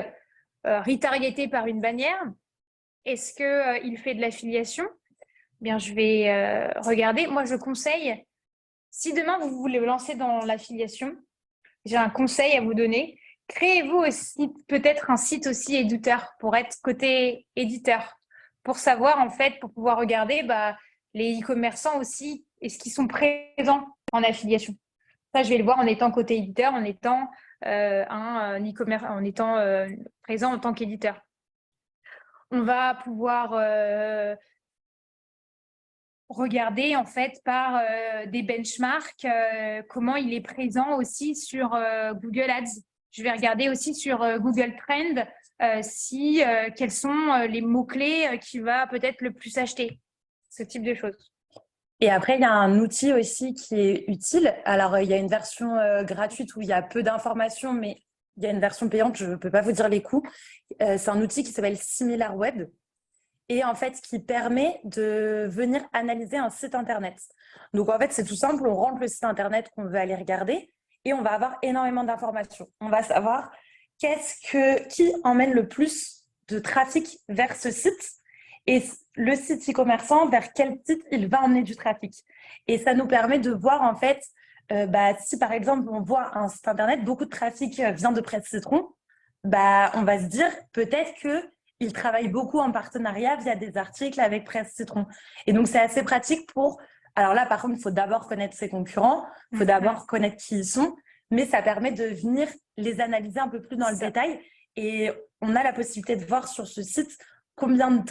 retargetée par une bannière. Est-ce qu'il fait de l'affiliation? Bien, je vais regarder. Moi, je conseille, si demain vous voulez vous lancer dans l'affiliation, j'ai un conseil à vous donner. Créez-vous aussi peut-être un site aussi éditeur pour être côté éditeur, pour savoir en fait, pour pouvoir regarder les e-commerçants aussi, est-ce qu'ils sont présents en affiliation. Ça, je vais le voir en étant côté éditeur, en étant un e-commerce, en étant présent en tant qu'éditeur. On va pouvoir regarder en fait par des benchmarks comment il est présent aussi sur Google Ads. Je vais regarder aussi sur Google Trends quels sont les mots-clés qui va peut-être le plus acheter. Ce type de choses. Et après, il y a un outil aussi qui est utile. Alors, il y a une version gratuite où il y a peu d'informations, mais il y a une version payante, je ne peux pas vous dire les coûts. C'est un outil qui s'appelle SimilarWeb et en fait, qui permet de venir analyser un site Internet. Donc, en fait, c'est tout simple. On rentre le site Internet qu'on veut aller regarder et on va avoir énormément d'informations. On va savoir qui emmène le plus de trafic vers ce site et le site e-commerçant, vers quel site il va emmener du trafic. Et ça nous permet de voir en fait, si par exemple on voit un site internet, beaucoup de trafic vient de Presse Citron, on va se dire peut-être qu'il travaille beaucoup en partenariat via des articles avec Presse Citron. Et donc c'est assez pratique pour… Alors là par contre, il faut d'abord connaître ses concurrents, il faut d'abord connaître qui ils sont, mais ça permet de venir les analyser un peu plus dans le détail. Et on a la possibilité de voir sur ce site combien de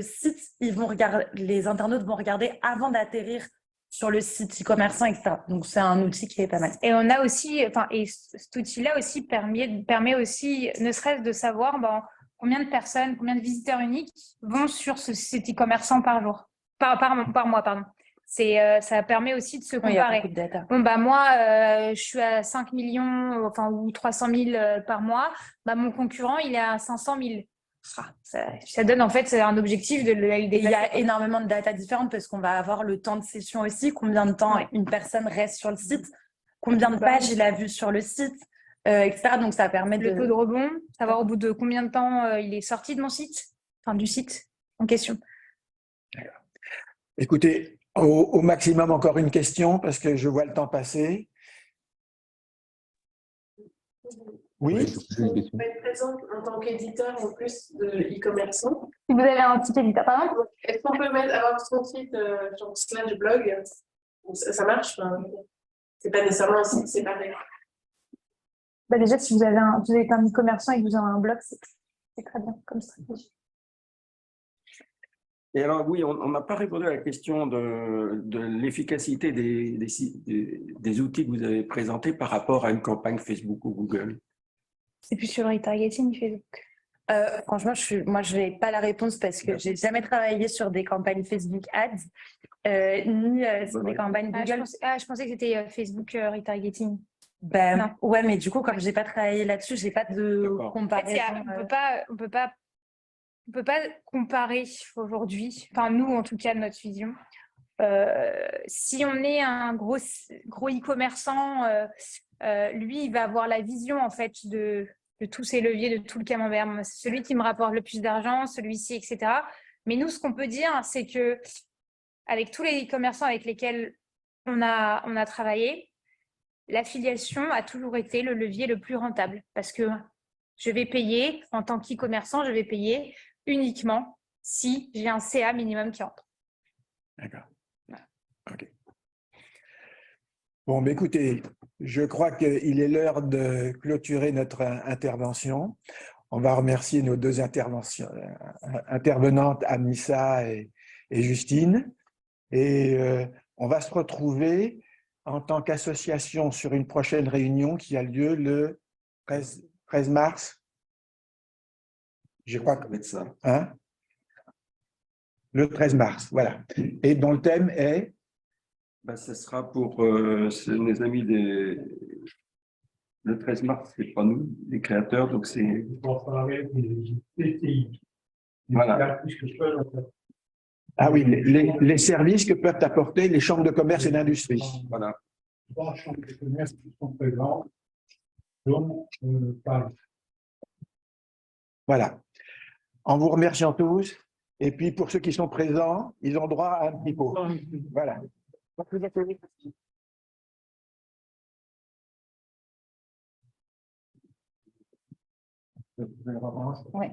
sites les internautes vont regarder avant d'atterrir sur le site e-commerçant, etc. Donc, c'est un outil qui est pas mal. Et on a aussi, et cet outil-là aussi permet aussi, ne serait-ce de savoir combien de personnes, combien de visiteurs uniques vont sur ce site e-commerçant par jour, par mois, pardon. Ça permet aussi de se comparer. Oui, data. Moi, je suis à 5 millions ou 300 000 par mois. Mon concurrent, il est à 500 000. Ça donne en fait un objectif de le Il y a énormément de data différentes parce qu'on va avoir le temps de session aussi, combien de temps une personne reste sur le site, combien de pages il a vu sur le site, etc. Donc ça permet le taux de rebond, savoir au bout de combien de temps il est sorti de mon site, du site en question. Écoutez, au maximum encore une question parce que je vois le temps passer. Oui. Vous pouvez être présent en tant qu'éditeur en plus de e-commerçant. Si vous avez un site éditeur, pardon. Est-ce qu'on peut avoir son site / blog? Ça marche? C'est pas nécessairement un site séparé. Déjà, si vous avez un e-commerçant et que vous avez un blog, c'est très bien comme stratégie. Et alors, oui, on n'a pas répondu à la question de l'efficacité des outils que vous avez présentés par rapport à une campagne Facebook ou Google. C'est plus sur le retargeting Facebook. Franchement, je n'ai pas la réponse parce que je n'ai jamais travaillé sur des campagnes Facebook Ads, ni sur des campagnes Google. Je pensais que c'était Facebook retargeting. Ouais, mais du coup, comme je n'ai pas travaillé là-dessus, je n'ai pas de comparaison. On peut pas comparer aujourd'hui, nous en tout cas de notre vision. Si on est un gros e-commerçant, lui, il va avoir la vision en fait de tous ces leviers, de tout le camembert. C'est celui qui me rapporte le plus d'argent, celui-ci, etc. Mais nous, ce qu'on peut dire, c'est que avec tous les e-commerçants avec lesquels on a travaillé, l'affiliation a toujours été le levier le plus rentable parce que je vais payer, en tant qu'e-commerçant, je vais payer uniquement si j'ai un CA minimum qui entre. D'accord. OK. Bon, écoutez, je crois qu'il est l'heure de clôturer notre intervention. On va remercier nos deux intervenantes, Anissa et Justine. Et on va se retrouver en tant qu'association sur une prochaine réunion qui a lieu le 13 mars. Je crois que ça. Le 13 mars, voilà. Et dont le thème est… Ce sera pour nos amis Le 13 mars, c'est pas nous, les créateurs, donc c'est. Voilà. Ah oui, les services que peuvent apporter les chambres de commerce et d'industrie. Voilà. 3 chambres de commerce qui sont présentes, dont Paris. Voilà. En vous remerciant tous. Et puis, pour ceux qui sont présents, ils ont droit à un petit pot. Voilà. Ouais.